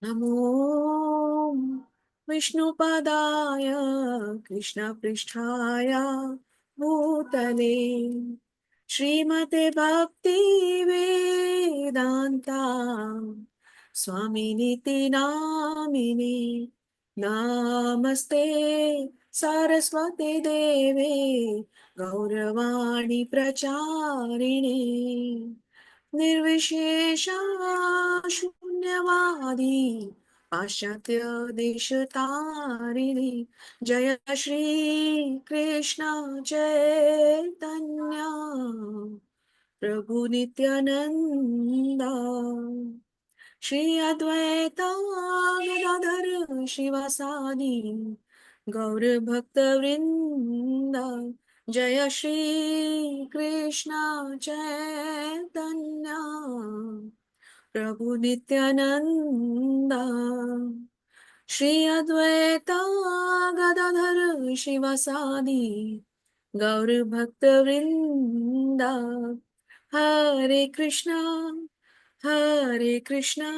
नमो विष्णुपदाय कृष्णपृष्ठाय भूतले श्रीमते भक्ति वेदांता स्वामिनिति नामिने नमस्ते सरस्वती देवे गौरवाणी प्रचारिणे निर्विशेषा शून्यवादी पाश्चात्य देशतारिणी जय श्री कृष्ण चैतन्य प्रभु नित्यानंदा श्री अद्वैता गदाधर शिवासादि गौर भक्त वृंदा जय श्री कृष्ण चैतन्य प्रभु नित्यानंदा श्री अद्वैता गदाधर शिवासादि गौर भक्त वृंदा हरे कृष्णा हरे कृष्णा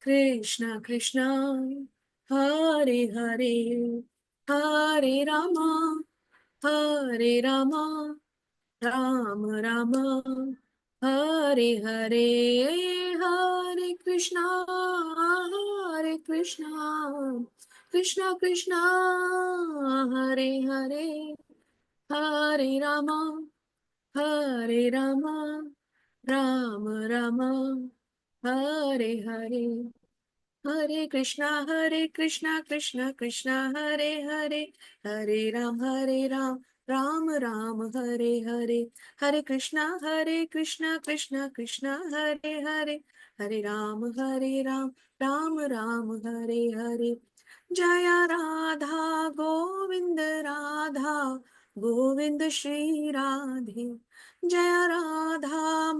कृष्णा कृष्णा हरे हरे हरे रामा हरे रामा राम राम हरे हरे हरे कृष्णा कृष्णा कृष्णा हरे हरे हरे हरे रामा राम राम हरे हरे हरे कृष्णा कृष्णा कृष्णा हरे हरे हरे राम राम राम हरे हरे हरे कृष्णा कृष्णा कृष्णा हरे हरे हरे राम राम राम हरे हरे जय राधा गोविंद श्री राधे जय राधा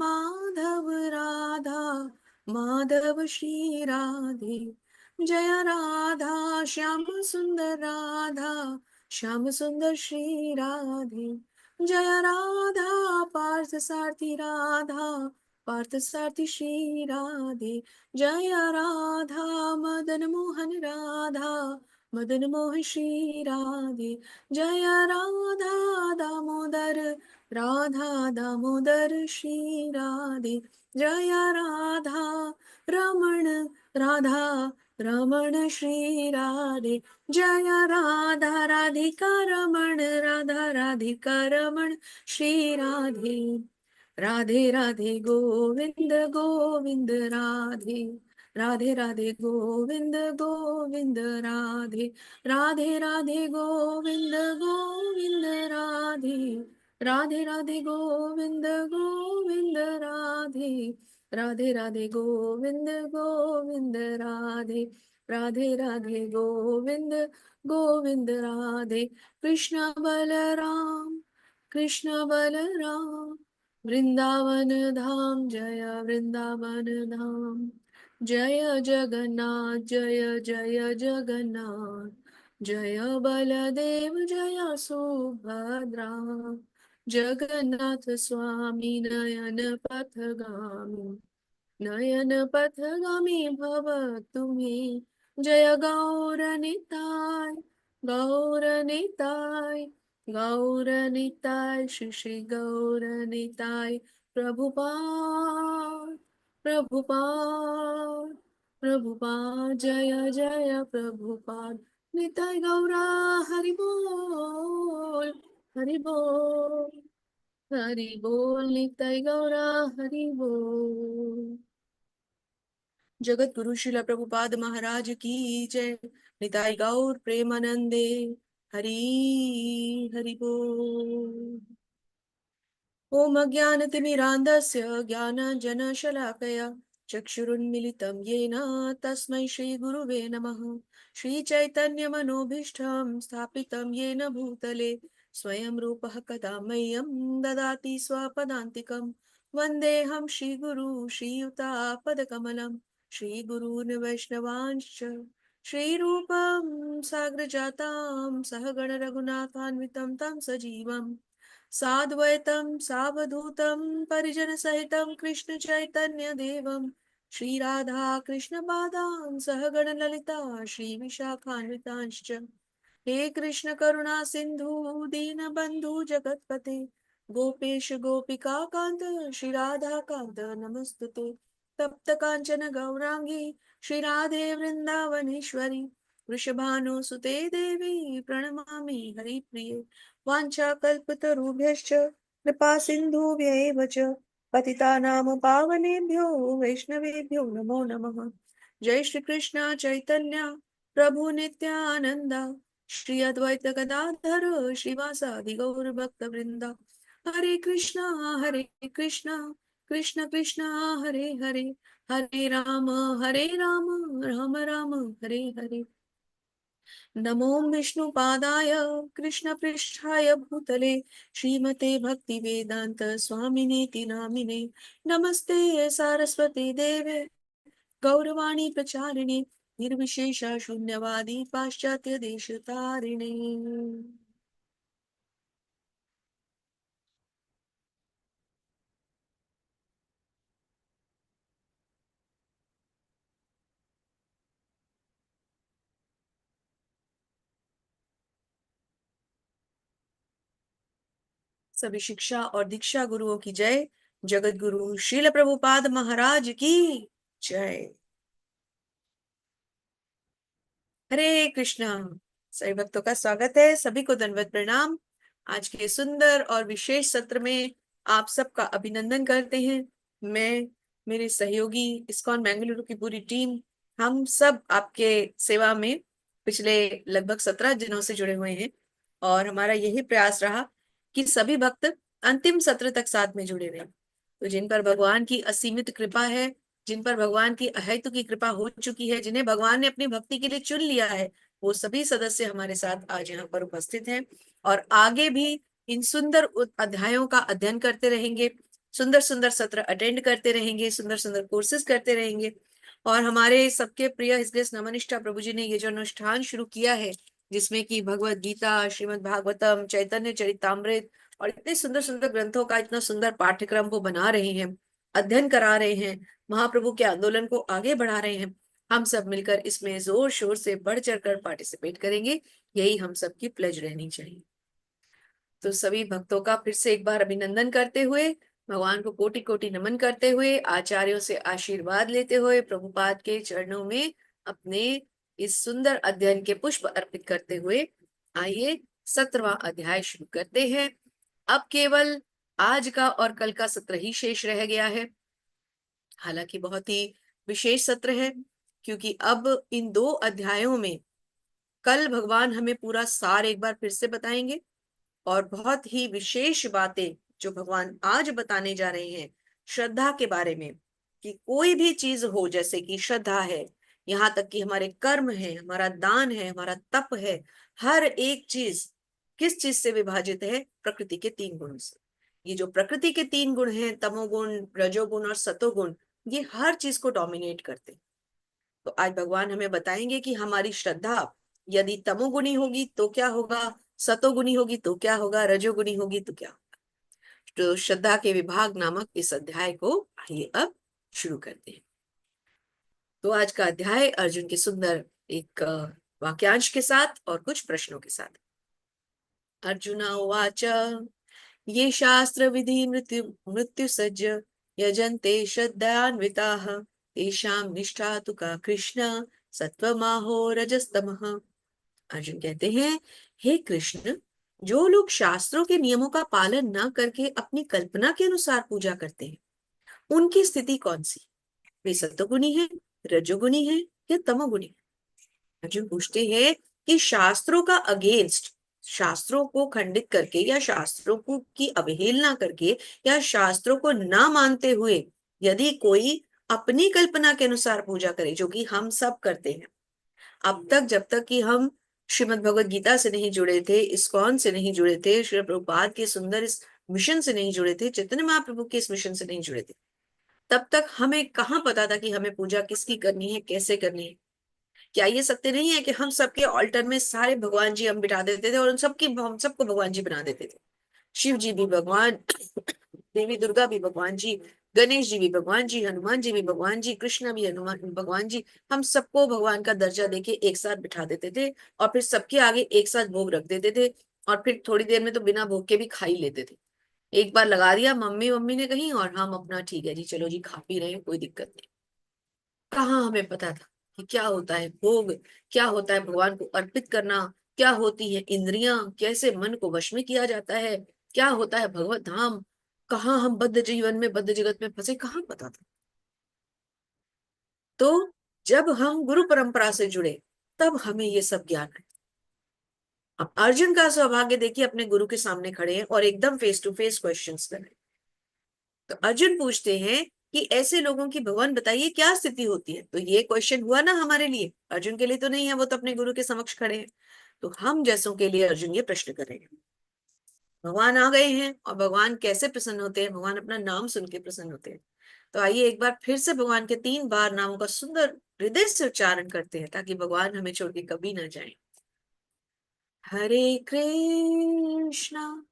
माधव श्री राधे जय राधा श्याम सुंदर श्री राधे जय राधा पार्थ सारथी श्री राधे जय राधा मदन मोहन श्री राधे जय राधा दामोदर श्री राधे जय रमण राधा रमण श्री राधे जय राधिका रमण श्री राधे राधे राधे गोविंद गोविंद राधे राधे राधे गोविंद गोविंद राधे राधे राधे गोविंद गोविंद राधे राधे राधे गोविंद गोविंद राधे राधे राधे गोविंद गोविंद राधे राधे राधे गोविंद गोविंद राधे कृष्ण बलराम वृंदावन धाम जय वृंदावन धाम जय जगन्नाथ जय जय जगन्नाथ जय बलदेव जय सुभद्रा जगन्नाथ स्वामी नयन पथगामी भव तुम्हें जय गौर निताय श्री श्री गौर निताय प्रभुपाद प्रभुपाद प्रभुपाद जय जय प्रभुपाद निताय गौरा हरि बोल हरि बोल निताय गौरा हरि बोल जगत गुरु शिला प्रभुपाद महाराज की जय निताई गौर प्रेमानंदे हरि हरि बोल ओम अज्ञानतिमिरान्धस्य ज्ञानाञ्जनशलाकया चक्षुरुन्मिलितं येन तस्मै श्रीगुरुवे नमः श्रीचैतन्यमनोभीष्टं स्थापितं येन भूतले स्वयं रूपः कदा मह्यं ददाति स्वपदान्तिकं वन्देऽहं श्रीगुरु श्रीयुतापदकमलं श्रीगुरून् वैष्णवांश्च श्रीरूपं साग्रजातां सहगण रघुनाथान्वितं तं सजीवम् साद्वैतं सावधूतं परिजन सहितं कृष्ण चैतन्य देवं श्री राधा कृष्ण पादान् सहगण ललिता श्री विशाखान्वितांश्च। हे कृष्ण करुणा सिंधु दीन बंधु जगतपते गोपेश गोपिका कांत श्री राधा कांत नमस्तुते। तप्त कांचन गौरांगी श्री राधे वृंदावनेश्वरी वृषभानुसुते देवी प्रणमामि हरिप्रिये। वाञ्छाकल्पतरुभ्यश्च कृपा सिन्धुभ्यैव च पतितानां पावनेभ्यो वैष्णवेभ्यो नमो नमः। जय श्री कृष्ण चैतन्य प्रभु नित्यानंद श्री अद्वैत गदाधर श्रीवासादि गौर भक्त वृंदा। हरे कृष्णा कृष्ण कृष्ण हरे हरे हरे राम राम राम हरे हरे। नमो विष्णुपादाय कृष्णपृष्ठाय भूतले श्रीमते भक्तिवेदान्त स्वामिनेति नामिने। नमस्ते सारस्वती देवे गौरवाणी प्रचारिणे निर्विशेष शून्यवादी पाश्चात्य देश तारिणे। सभी शिक्षा और दीक्षा गुरुओं की जय। जगत गुरु श्रील प्रभुपाद महाराज की जय। हरे कृष्णा। सभी भक्तों का स्वागत है, सभी को दंडवत प्रणाम। आज के सुंदर और विशेष सत्र में आप सबका अभिनंदन करते हैं। मैं, मेरे सहयोगी इस्कॉन बेंगलुरु की पूरी टीम, हम सब आपके सेवा में पिछले लगभग 17 दिनों से जुड़े हुए हैं और हमारा यही प्रयास रहा कि सभी भक्त अंतिम सत्र तक साथ में जुड़े रहें। तो जिन पर भगवान की असीमित कृपा है, जिन पर भगवान की अहेतु की कृपा हो चुकी है, जिन्हें भगवान ने अपनी भक्ति के लिए चुन लिया है, वो सभी सदस्य हमारे साथ आज यहाँ पर उपस्थित हैं और आगे भी इन सुंदर अध्यायों का अध्ययन करते रहेंगे, सुंदर सुंदर सत्र अटेंड करते रहेंगे, सुंदर सुंदर कोर्सेज करते रहेंगे। और हमारे सबके प्रिय इसलिए नमनिष्ठा प्रभु जी ने ये जो अनुष्ठान शुरू किया है, जिसमें कि भगवत गीता, श्रीमद् भागवतम, चैतन्य चरितामृत और इतने सुंदर सुंदर ग्रंथों का इतना सुंदर पाठ्यक्रम वो बना रहे हैं, अध्ययन करा रहे हैं, महाप्रभु के आंदोलन को आगे बढ़ा रहे हैं। हम सब मिलकर इसमें जोर शोर से बढ़ चढ़कर पार्टिसिपेट करेंगे, यही हम सबकी प्लेज रहनी चाहिए। तो सभी भक्तों का फिर से एक बार अभिनंदन करते हुए, भगवान को कोटि कोटि नमन करते हुए, आचार्यों से आशीर्वाद लेते हुए, प्रभुपाद के चरणों में अपने इस सुंदर अध्ययन के पुष्प अर्पित करते हुए आइए 17वां अध्याय शुरू करते हैं। अब केवल आज का और कल का सत्र ही शेष रह गया है। हालांकि बहुत ही विशेष सत्र है, क्योंकि अब इन 2 अध्यायों में कल भगवान हमें पूरा सार एक बार फिर से बताएंगे और बहुत ही विशेष बातें जो भगवान आज बताने जा रहे हैं श्रद्धा के बारे में, कि कोई भी चीज हो, जैसे कि श्रद्धा है, यहाँ तक कि हमारे कर्म है, हमारा दान है, हमारा तप है, हर एक चीज किस चीज से विभाजित है? प्रकृति के 3 गुण से। ये जो प्रकृति के 3 गुण हैं, तमोगुण, रजोगुण और सतोगुण, ये हर चीज को डोमिनेट करते हैं। तो आज भगवान हमें बताएंगे कि हमारी श्रद्धा यदि तमोगुणी होगी तो क्या होगा, सतोगुणी होगी तो क्या होगा, रजोगुणी होगी तो क्या होगा। तो श्रद्धा के विभाग नामक इस अध्याय को आइए अब शुरू करते हैं। तो आज का अध्याय अर्जुन के सुंदर एक वाक्यांश के साथ और कुछ प्रश्नों के साथ। अर्जुन उवाच ये शास्त्र विधि मृत्यु सज्ज यजन्ते श्रद्धान्विताः तेषां निष्ठा तु का कृष्ण सत्वमाहो रजस्तमः। अर्जुन कहते हैं, हे कृष्ण, जो लोग शास्त्रों के नियमों का पालन न करके अपनी कल्पना के अनुसार पूजा करते हैं, उनकी स्थिति कौन सी? वे सत्वगुणी है, रजोगुणी है या तमोगुणी? अर्जुन पूछते हैं कि शास्त्रों का अगेंस्ट, शास्त्रों को खंडित करके या शास्त्रों को की अवहेलना करके या शास्त्रों को ना मानते हुए यदि कोई अपनी कल्पना के अनुसार पूजा करे, जो कि हम सब करते हैं। अब तक जब तक कि हम श्रीमद् भगवद गीता से नहीं जुड़े थे, इस्कॉन से नहीं जुड़े थे, श्री प्रभुपाद के सुंदर इस मिशन से नहीं जुड़े थे, चैतन्य महाप्रभु के इस मिशन से नहीं जुड़े थे, तब तक हमें कहाँ पता था कि हमें पूजा किसकी करनी है, कैसे करनी है। क्या ये सत्य नहीं है कि हम सबके ऑल्टर में सारे भगवान जी हम बिठा देते थे और उन सबकी हम सबको भगवान जी बना देते थे? शिव जी भी भगवान, देवी दुर्गा भी भगवान जी, गणेश जी भी भगवान जी, हनुमान जी भी भगवान जी, कृष्ण भी हनुमान भगवान जी। हम सबको भगवान का दर्जा देके एक साथ बिठा देते थे और फिर सबके आगे एक साथ भोग रख देते थे, और फिर थोड़ी देर में तो बिना भोग के भी खा ही लेते थे। एक बार लगा दिया मम्मी मम्मी ने कहीं, और हम अपना ठीक है जी चलो जी खा पी रहे हैं, कोई दिक्कत नहीं। कहाँ हमें पता था कि क्या होता है भोग, क्या होता है भगवान को अर्पित करना, क्या होती है इंद्रियां, कैसे मन को वश में किया जाता है, क्या होता है भगवत धाम। कहाँ हम बद्ध जीवन में बद्ध जगत में फंसे, कहाँ पता था। तो जब हम गुरु परंपरा से जुड़े तब हमें ये सब ज्ञान है। अब अर्जुन का सौभाग्य देखिए, अपने गुरु के सामने खड़े हैं और एकदम फेस टू फेस क्वेश्चंस कर रहे हैं। तो अर्जुन पूछते हैं कि ऐसे लोगों की भगवान बताइए क्या स्थिति होती है। तो ये क्वेश्चन हुआ ना हमारे लिए, अर्जुन के लिए तो नहीं है, वो तो अपने गुरु के समक्ष खड़े हैं। तो हम जैसों के लिए अर्जुन ये प्रश्न करेंगे। भगवान आ गए हैं, और भगवान कैसे प्रसन्न होते हैं, भगवान अपना नाम सुन के प्रसन्न होते हैं। तो आइए एक बार फिर से भगवान के 3 बार नामों का सुंदर हृदय से उच्चारण करते हैं, ताकि भगवान हमें छोड़ के कभी ना जाए। हरे कृष्णा,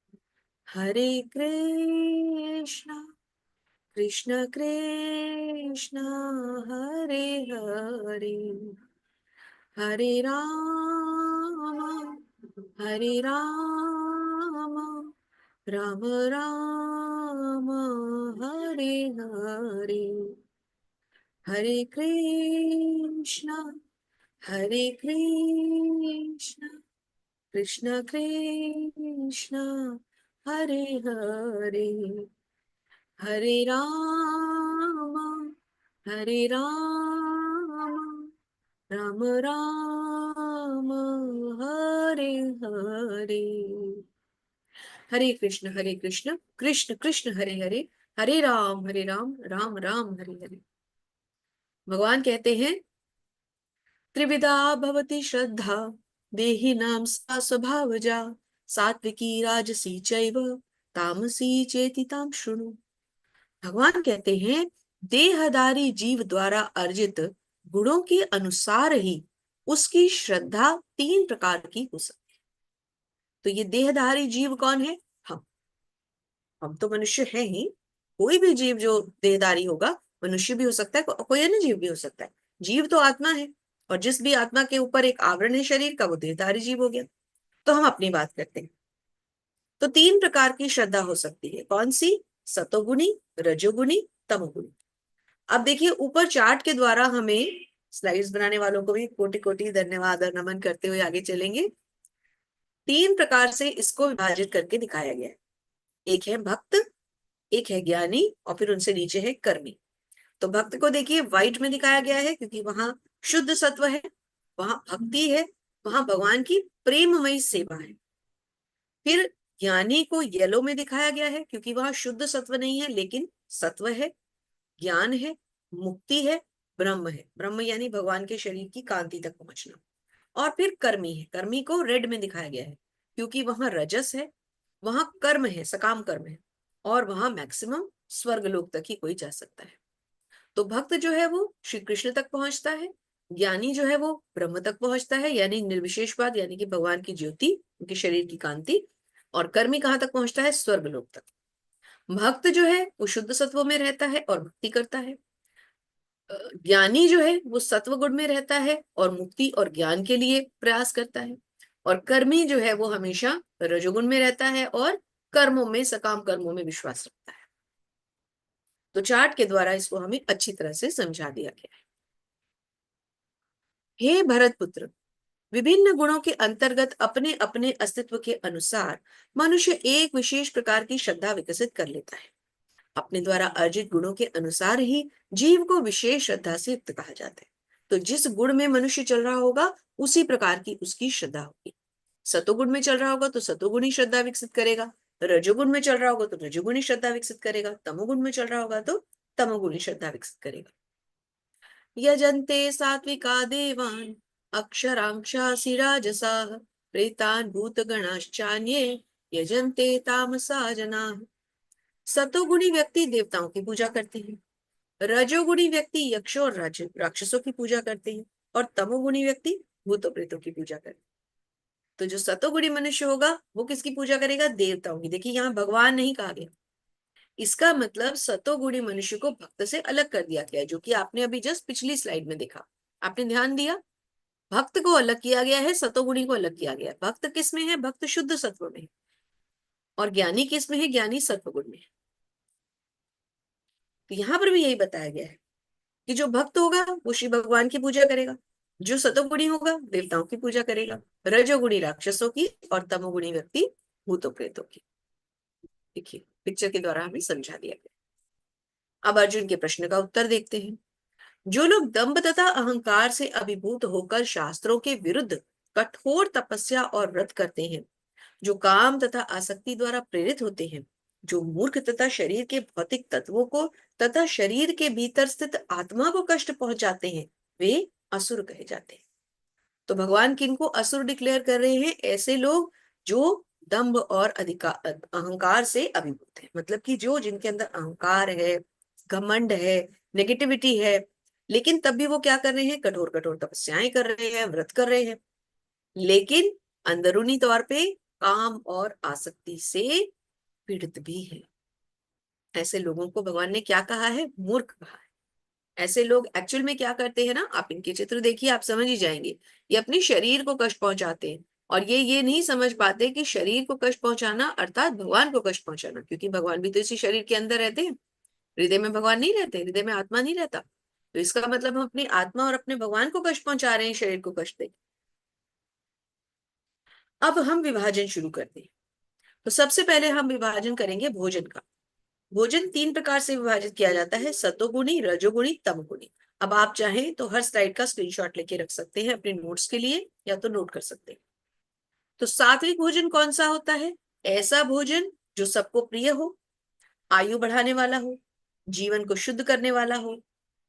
हरे कृष्णा, कृष्ण कृष्ण हरे हरे, हरे राम, हरे राम, राम राम, हरे हरे, हरे कृष्ण, हरे कृष्ण, कृष्ण कृष्ण हरे हरे, हरे राम, हरे राम, राम राम, हरे हरे, हरे कृष्ण, हरे कृष्ण, कृष्ण कृष्ण हरे हरे, हरे राम, राम राम हरे हरे। भगवान कहते हैं त्रिविधा भवति श्रद्धा देहिनां सा स्वभावजा, सात्विकी राजसी चैव तामसी चेति तां शृणु। भगवान कहते हैं देहधारी जीव द्वारा अर्जित गुणों के अनुसार ही उसकी श्रद्धा 3 प्रकार की हो सकती है। तो ये देहधारी जीव कौन है? हम तो मनुष्य हैं ही। कोई भी जीव जो देहधारी होगा, मनुष्य भी हो सकता है, कोई अन्य जीव भी हो सकता है। जीव तो आत्मा है, और जिस भी आत्मा के ऊपर एक आवरण है शरीर का, वो देहधारी जीव हो गया। तो हम अपनी बात करते हैं। तो 3 प्रकार की श्रद्धा हो सकती है, कौन सी? सतोगुणी, रजोगुणी, तमोगुणी। अब देखिए ऊपर चार्ट के द्वारा हमें, स्लाइड्स बनाने वालों को भी कोटि कोटि धन्यवाद और नमन करते हुए आगे चलेंगे। 3 प्रकार से इसको विभाजित करके दिखाया गया है। एक है भक्त, एक है ज्ञानी, और फिर उनसे नीचे है कर्मी। तो भक्त को देखिए व्हाइट में दिखाया गया है, क्योंकि वहां शुद्ध सत्व है, वहां भक्ति है, वहां भगवान की प्रेममयी सेवा है। फिर ज्ञानी को येलो में दिखाया गया है, क्योंकि वहां शुद्ध सत्व नहीं है लेकिन सत्व है, ज्ञान है, मुक्ति है, ब्रह्म है। ब्रह्म यानी भगवान के शरीर की कांति तक पहुंचना। और फिर कर्मी है, कर्मी को रेड में दिखाया गया है, क्योंकि वहां रजस है, वहां कर्म है, सकाम कर्म है, और वहां मैक्सिमम स्वर्ग लोक तक ही कोई जा सकता है। तो भक्त जो है वो श्री कृष्ण तक पहुंचता है, ज्ञानी जो है वो ब्रह्म तक पहुंचता है, यानी निर्विशेषवाद, यानी कि भगवान की ज्योति, उनके शरीर की कांति। और कर्मी कहाँ तक पहुंचता है? स्वर्ग लोक तक। भक्त जो है वो शुद्ध सत्व में रहता है और भक्ति करता है। ज्ञानी जो है वो सत्व गुण में रहता है और मुक्ति और ज्ञान के लिए प्रयास करता है। और कर्मी जो है वो हमेशा रजोगुण में रहता है और कर्मों में, सकाम कर्मों में विश्वास रखता है। तो चार्ट के द्वारा इसको हमें अच्छी तरह से समझा दिया गया है। हे भरत पुत्र, विभिन्न गुणों के अंतर्गत अपने अपने अस्तित्व के अनुसार मनुष्य एक विशेष प्रकार की श्रद्धा विकसित कर लेता है। अपने द्वारा अर्जित गुणों के अनुसार ही जीव को विशेष श्रद्धा से युक्त कहा जाता है। तो जिस गुण में मनुष्य चल रहा होगा उसी प्रकार की उसकी श्रद्धा होगी। सतोगुण में चल रहा होगा तो सतोगुणी श्रद्धा विकसित करेगा, रजोगुण में चल रहा होगा तो रजोगुणी श्रद्धा विकसित करेगा, तमोगुण में चल रहा होगा तो तमोगुणी श्रद्धा विकसित करेगा। यजन्ते सात्विका देवान् अक्षरांक्षासि राजसाः, प्रेतान् भूतगणाश्चान्ये यजन्ते तामसा जनाः। सतोगुणी व्यक्ति देवताओं की पूजा करते हैं, रजोगुणी व्यक्ति यक्षों और राक्षसों की पूजा करते हैं, और तमोगुणी व्यक्ति भूतों प्रेतों की पूजा करते हैं। तो जो सतोगुणी मनुष्य होगा वो किसकी पूजा करेगा? देवताओं की। देखिए यहाँ भगवान नहीं कहा गया, इसका मतलब सतोगुणी मनुष्य को भक्त से अलग कर दिया गया है, जो कि आपने अभी जस्ट पिछली स्लाइड में देखा। आपने ध्यान दिया, भक्त को अलग किया गया है, सतोगुणी को अलग किया गया है। भक्त किस में है? भक्त शुद्ध सत्व में है। और ज्ञानी किस में है? ज्ञानी सत्वगुण में है। तो यहाँ पर भी यही बताया गया है कि जो भक्त होगा वो श्री भगवान की पूजा करेगा, जो सतोगुणी होगा देवताओं की पूजा करेगा, रजोगुणी राक्षसों की, और तमोगुणी व्यक्ति भूतों प्रेतों की। देखिए पिक्चर के द्वारा हमें समझा दिया गया। अब अर्जुन के प्रश्न का उत्तर देखते हैं। जो लोग दंभ तथा अहंकार से अभिभूत होकर शास्त्रों के विरुद्ध कठोर तपस्या और व्रत करते हैं, जो काम तथा आसक्ति द्वारा प्रेरित होते हैं, जो मूर्ख तथा शरीर के भौतिक तत्वों को तथा शरीर के भीतर स्थित आत्मा को कष्ट पहुंचाते हैं, वे असुर कहे जाते हैं। तो भगवान किनको असुर डिक्लेयर कर रहे हैं? ऐसे लोग जो दंभ और अधिकार अहंकार से अभिभूत है, मतलब कि जो जिनके अंदर अहंकार है, घमंड है, नेगेटिविटी है, लेकिन तब भी वो क्या कर रहे हैं? कठोर कठोर तपस्याएं कर रहे हैं, व्रत कर रहे हैं, लेकिन अंदरूनी तौर पे काम और आसक्ति से पीड़ित भी है। ऐसे लोगों को भगवान ने क्या कहा है? मूर्ख कहा है। ऐसे लोग एक्चुअल में क्या करते हैं ना, आप इनके चित्र देखिए, आप समझ ही जाएंगे। ये अपने शरीर को कष्ट पहुंचाते हैं, और ये नहीं समझ पाते कि शरीर को कष्ट पहुंचाना अर्थात भगवान को कष्ट पहुंचाना, क्योंकि भगवान भी तो इसी शरीर के अंदर रहते हैं। हृदय में भगवान नहीं रहते, हृदय में आत्मा नहीं रहता। तो इसका मतलब हम अपनी आत्मा और अपने भगवान को कष्ट पहुंचा रहे हैं, शरीर को कष्ट दे। अब हम विभाजन शुरू करते हैं। तो सबसे पहले हम विभाजन करेंगे भोजन का। भोजन तीन प्रकार से विभाजित किया जाता है: सतोगुणी, रजोगुणी, तमोगुणी। अब आप चाहें तो हर स्लाइड का स्क्रीनशॉट लेके रख सकते हैं अपने नोट्स के लिए, या तो नोट कर सकते हैं। तो सात्विक भोजन कौन सा होता है? ऐसा भोजन जो सबको प्रिय हो, आयु बढ़ाने वाला हो, जीवन को शुद्ध करने वाला हो,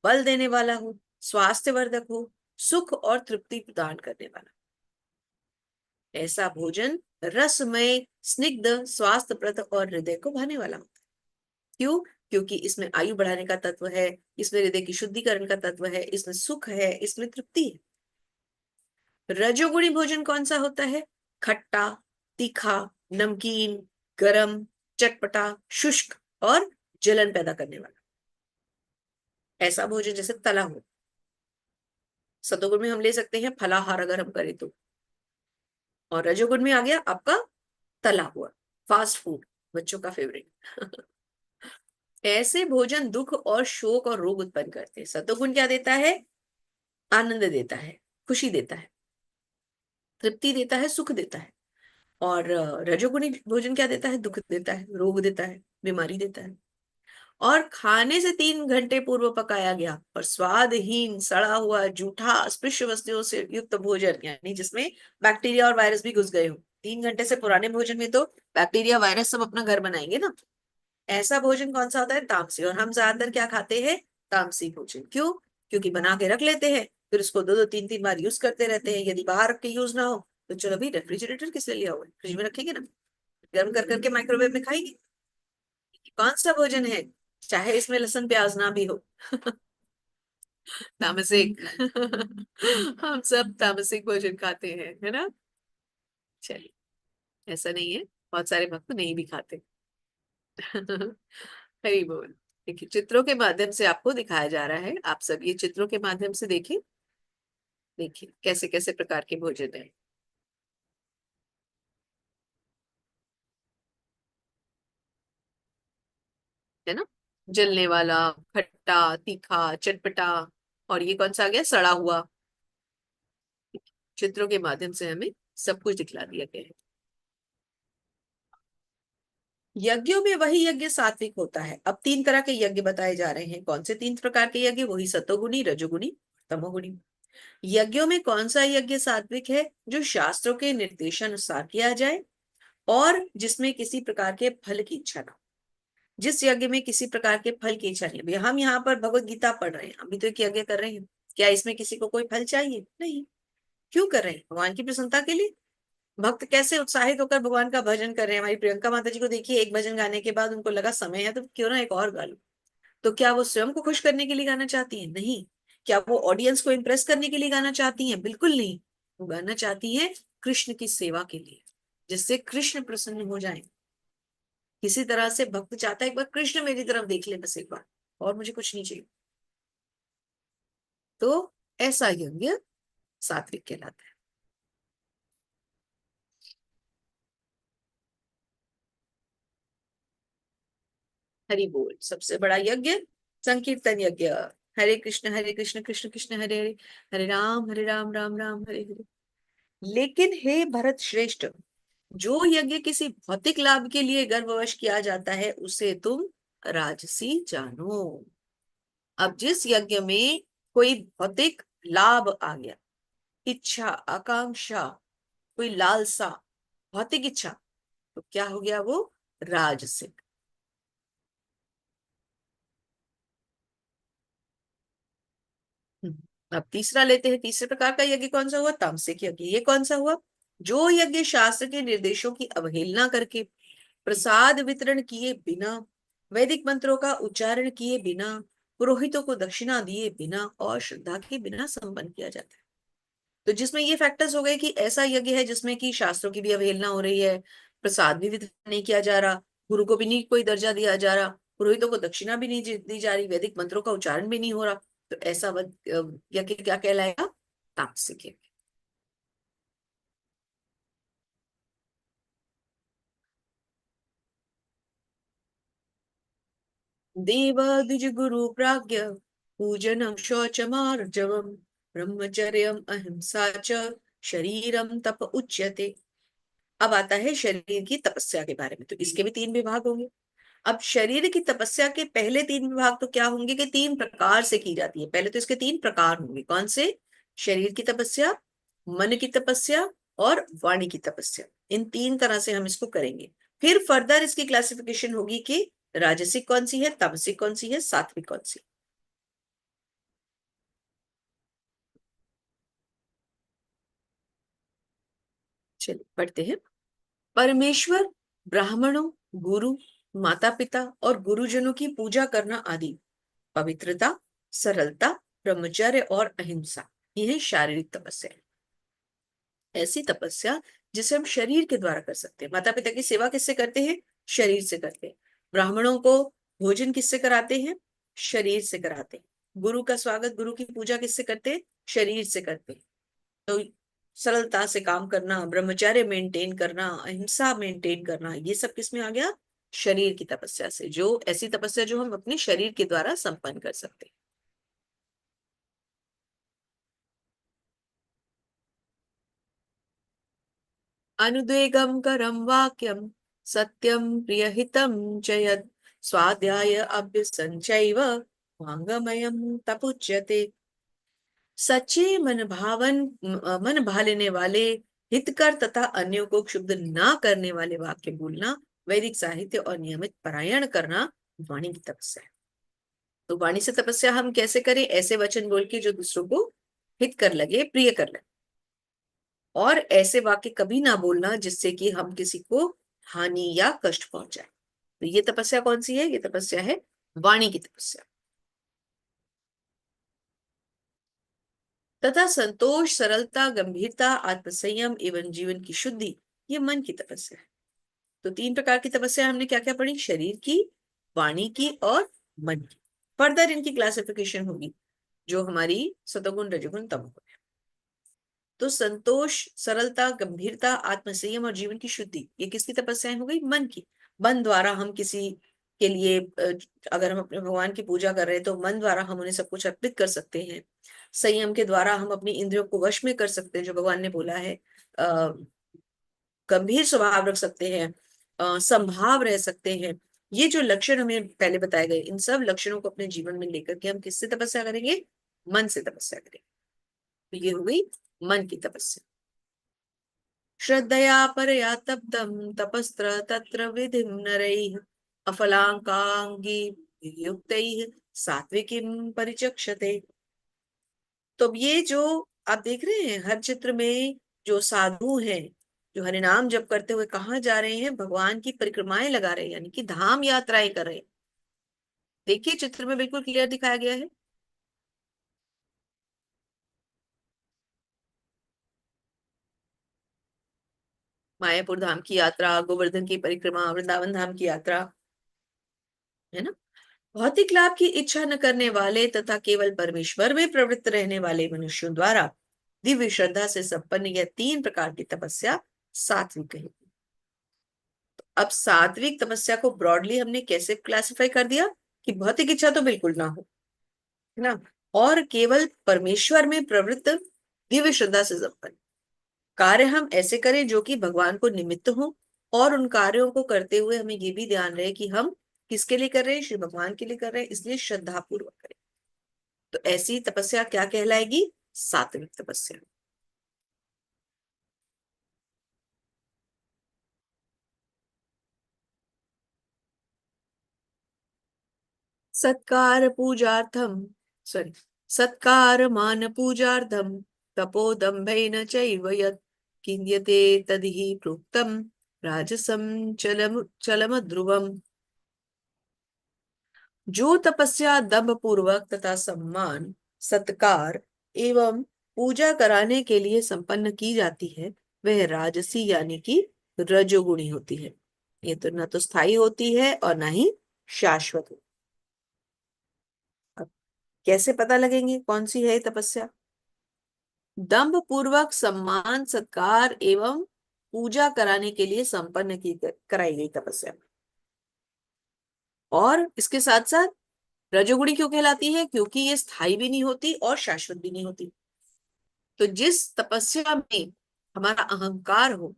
बल देने वाला हो, स्वास्थ्यवर्धक हो, सुख और तृप्ति प्रदान करने वाला। ऐसा भोजन रसमय, स्निग्ध, स्वास्थ्यप्रद और हृदय को भाने वाला होता है। क्यों? क्योंकि इसमें आयु बढ़ाने का तत्व है, इसमें हृदय की शुद्धिकरण का तत्व है, इसमें सुख है, इसमें तृप्ति है। रजोगुणी भोजन कौन सा होता है? खट्टा, तीखा, नमकीन, गरम, चटपटा, शुष्क और जलन पैदा करने वाला। ऐसा भोजन जैसे तला हो। सतोगुण में हम ले सकते हैं फलाहार, अगर हम करें तो। और रजोगुण में आ गया आपका तला हुआ फास्ट फूड, बच्चों का फेवरेट। ऐसे भोजन दुख और शोक और रोग उत्पन्न करते हैं। सतोगुण क्या देता है? आनंद देता है, खुशी देता है, तृप्ति देता है, सुख देता है। और रजोगुणी भोजन क्या देता है? दुख देता है, रोग देता है, बीमारी देता है। और खाने से 3 घंटे पूर्व पकाया गया और स्वादहीन, सड़ा हुआ, जूठा, अस्पृश्य वस्तुओं से युक्त भोजन, यानी जिसमें बैक्टीरिया और वायरस भी घुस गए हो। 3 घंटे से पुराने भोजन में तो बैक्टीरिया वायरस सब अपना घर बनाएंगे ना। ऐसा भोजन कौन सा होता है? तामसी। और हम ज्यादातर क्या खाते हैं? तामसी भोजन। क्यों? क्योंकि बना के रख लेते हैं, फिर उसको 2-2 3-3 बार यूज करते रहते हैं। यदि बाहर के यूज ना हो तो चलो भाई, रेफ्रिजरेटर किस लिए लिया हुआ है, फ्रिज में रखेंगे ना, गर्म कर करके माइक्रोवेव में खाएंगे। कौन सा भोजन है चाहे इसमें लहसुन प्याज ना भी हो? तामसिक। हम सब तामसिक भोजन खाते हैं, है ना। चलिए, ऐसा नहीं है, बहुत सारे भक्त नहीं भी खाते। हरी बोल। देखिए चित्रों के माध्यम से आपको दिखाया जा रहा है, आप सब ये चित्रों के माध्यम से देखिए। देखिए कैसे कैसे प्रकार के भोजन है। है ना, जलने वाला, खट्टा, तीखा, चटपटा, और ये कौन सा आ गया? सड़ा हुआ। चित्रों के माध्यम से हमें सब कुछ दिखला दिया गया है। यज्ञों में वही यज्ञ सात्विक होता है। अब 3 तरह के यज्ञ बताए जा रहे हैं। कौन से 3 प्रकार के यज्ञ? वही सतोगुणी, रजोगुणी, तमोगुणी। यज्ञों में कौन सा यज्ञ सात्विक है? जो शास्त्रों के निर्देशानुसार किया जाए और जिसमें किसी प्रकार के फल की इच्छा ना हो। जिस यज्ञ में किसी प्रकार के फल की इच्छा नहीं है। हम यहाँ पर भगवत गीता पढ़ रहे हैं, अभी तो एक यज्ञ कर रहे हैं, क्या इसमें किसी को कोई फल चाहिए? नहीं। क्यों कर रहे हैं? भगवान की प्रसन्नता के लिए। भक्त कैसे उत्साहित होकर भगवान का भजन कर रहे हैं। हमारी प्रियंका माता जी को देखिए, एक भजन गाने के बाद उनको लगा समय है तो क्यों ना एक और गा लो। तो क्या वो स्वयं को खुश करने के लिए गाना चाहती है? नहीं। क्या वो ऑडियंस को इंप्रेस करने के लिए गाना चाहती हैं? बिल्कुल नहीं। वो गाना चाहती है कृष्ण की सेवा के लिए, जिससे कृष्ण प्रसन्न हो जाए। किसी तरह से भक्त चाहता है एक बार कृष्ण मेरी तरफ देख ले, बस एक बार, और मुझे कुछ नहीं चाहिए। तो ऐसा यज्ञ सात्विक कहलाता है। हरि बोल। सबसे बड़ा यज्ञ संकीर्तन यज्ञ। हरे कृष्ण कृष्ण कृष्ण हरे हरे, हरे राम राम राम हरे हरे। लेकिन हे भरत श्रेष्ठ, जो यज्ञ किसी भौतिक लाभ के लिए गर्भवश किया जाता है उसे तुम राजसी जानो। अब जिस यज्ञ में कोई भौतिक लाभ आ गया, इच्छा, आकांक्षा, कोई लालसा, भौतिक इच्छा, तो क्या हो गया वो? राजसिक। अब तीसरा लेते हैं। तीसरे प्रकार का यज्ञ कौन सा हुआ? तामसिक यज्ञ। ये कौन सा हुआ? जो यज्ञ शास्त्र के निर्देशों की अवहेलना करके, प्रसाद वितरण किए बिना, वैदिक मंत्रों का उच्चारण किए बिना, पुरोहितों को दक्षिणा दिए बिना और श्रद्धा के बिना संपन्न किया जाता है। तो जिसमें ये फैक्टर्स हो गए कि ऐसा यज्ञ है जिसमें कि शास्त्रों की भी अवहेलना हो रही है, प्रसाद भी वितरण नहीं किया जा रहा, गुरु को भी नहीं कोई दर्जा दिया जा रहा, पुरोहितों को दक्षिणा भी नहीं दी जा रही, वैदिक मंत्रों का उच्चारण भी नहीं हो रहा, तो ऐसा यज्ञ क्या कहलाएगा? तामसिक यज्ञ। देव द्विज गुरु प्राज्ञ, पूजनम शौचमार्जवम, ब्रह्मचर्यम अहिंसा च, शरीरम तप उच्यते। अब आता है शरीर की तपस्या के बारे में। तो इसके भी तीन विभाग होंगे। अब शरीर की तपस्या के पहले तीन विभाग तो क्या होंगे कि तीन प्रकार से की जाती है। पहले तो इसके तीन प्रकार होंगे। कौन से? शरीर की तपस्या, मन की तपस्या और वाणी की तपस्या। इन तीन तरह से हम इसको करेंगे। फिर फर्दर इसकी क्लासिफिकेशन होगी कि राजसिक कौन सी है, तामसिक कौन सी है, सात्विक कौन सी। चलिए पढ़ते हैं। परमेश्वर, ब्राह्मणों, गुरु, माता पिता और गुरुजनों की पूजा करना आदि, पवित्रता, सरलता, ब्रह्मचर्य और अहिंसा, ये है शारीरिक तपस्या। ऐसी तपस्या जिसे हम शरीर के द्वारा कर सकते हैं। माता पिता की सेवा किससे करते हैं? शरीर से करते हैं। ब्राह्मणों को भोजन किससे कराते हैं? शरीर से कराते हैं। गुरु का स्वागत, गुरु की पूजा किससे करते हैं? शरीर से करते हैं। तो सरलता से काम करना, ब्रह्मचर्य मेंटेन करना, अहिंसा मेंटेन करना, ये सब किस में आ गया? शरीर की तपस्या से। जो ऐसी तपस्या जो हम अपने शरीर के द्वारा संपन्न कर सकते हैं। अनुद्वेगं करं वाक्यं, सत्यं प्रियहितं च यत्, स्वाध्याय अभ्यसंचैव वाङ्मयं तपुच्यते। सच्चे मन भालेने वाले, हितकर तथा अन्यों को क्षुब्ध ना करने वाले वाक्य बोलना, वैदिक साहित्य और नियमित पारायण करना वाणी की तपस्या है। तो वाणी से तपस्या हम कैसे करें? ऐसे वचन बोल के जो दूसरों को हित कर लगे, प्रिय कर लगे। और ऐसे वाक्य कभी ना बोलना जिससे कि हम किसी को हानि या कष्ट पहुंचाए। तो ये तपस्या कौन सी है? ये तपस्या है वाणी की तपस्या। तथा संतोष, सरलता, गंभीरता, आत्मसंयम एवं जीवन की शुद्धि, ये मन की तपस्या है। तो तीन प्रकार की तपस्या हमने क्या क्या पढ़ी? शरीर की, वाणी की और मन की। फर्दर इनकी क्लासिफिकेशन होगी जो हमारी सतोगुण, रजोगुण, तमोगुण है। तो संतोष, सरलता, गंभीरता, आत्मसंयम और जीवन की शुद्धि, ये किसकी तपस्याएं हो गई? मन की। मन द्वारा हम किसी के लिए अगर हम अपने भगवान की पूजा कर रहे हैं तो मन द्वारा हम उन्हें सब कुछ अर्पित कर सकते हैं। संयम के द्वारा हम अपनी इंद्रियों को वश में कर सकते हैं, जो भगवान ने बोला है। गंभीर स्वभाव रख सकते हैं, संभाव रह सकते हैं। ये जो लक्षण हमें पहले बताए गए, इन सब लक्षणों को अपने जीवन में लेकर के हम किससे तपस्या करेंगे? मन से तपस्या करेंगे। तो ये हो गई मन की तपस्या। श्रद्धया परया तप्तं तपस्त्र तत्र विधिं नरैः, अफलाकांगी युक्तैः सात्विकीं परिचक्षते। तो अब ये जो आप देख रहे हैं हर चित्र में, जो साधु हैं, जो हरि नाम जप करते हुए कहाँ जा रहे हैं? भगवान की परिक्रमाएं लगा रहे हैं, यानी कि धाम यात्राएं कर रहे हैं। देखिए चित्र में बिल्कुल क्लियर दिखाया गया है। मायापुर धाम की यात्रा, गोवर्धन की परिक्रमा, वृंदावन धाम की यात्रा, है ना। भौतिक लाभ की इच्छा न करने वाले तथा केवल परमेश्वर में प्रवृत्त रहने वाले मनुष्यों द्वारा दिव्य श्रद्धा से संपन्न यह तीन प्रकार की तपस्या सात्विक कही। अब सात्विक तपस्या को ब्रॉडली हमने कैसे क्लासिफाई कर दिया कि भौतिक इच्छा तो बिल्कुल ना हो, है ना, और केवल परमेश्वर में प्रवृत्त दिव्य श्रद्धा से संपन्न कार्य हम ऐसे करें जो कि भगवान को निमित्त हो, और उन कार्यों को करते हुए हमें ये भी ध्यान रहे कि हम किसके लिए कर रहे हैं, श्री भगवान के लिए कर रहे हैं, इसलिए श्रद्धा पूर्वक करें। तो ऐसी तपस्या क्या कहलाएगी? सात्विक तपस्या। सत्कार पूजार्थम, सॉरी, सत्कार मान पूजार्थम तपोदम्भेन चैव यत् किन्यते तदिहि प्रोक्तम राजसम चलम ध्रुवम। जो तपस्या दम्भ पूर्वक तथा सम्मान, सत्कार एवं पूजा कराने के लिए संपन्न की जाती है, वह राजसी यानी कि रजोगुणी होती है। ये तो ना तो स्थायी होती है और ना ही शाश्वत होती। अब कैसे पता लगेंगे कौन सी है ये तपस्या? दंभ पूर्वक सम्मान, सत्कार एवं पूजा कराने के लिए संपन्न की कराई गई तपस्या। और इसके साथ साथ रजोगुणी क्यों कहलाती है? क्योंकि ये स्थायी भी नहीं होती और शाश्वत भी नहीं होती। तो जिस तपस्या में हमारा अहंकार हो,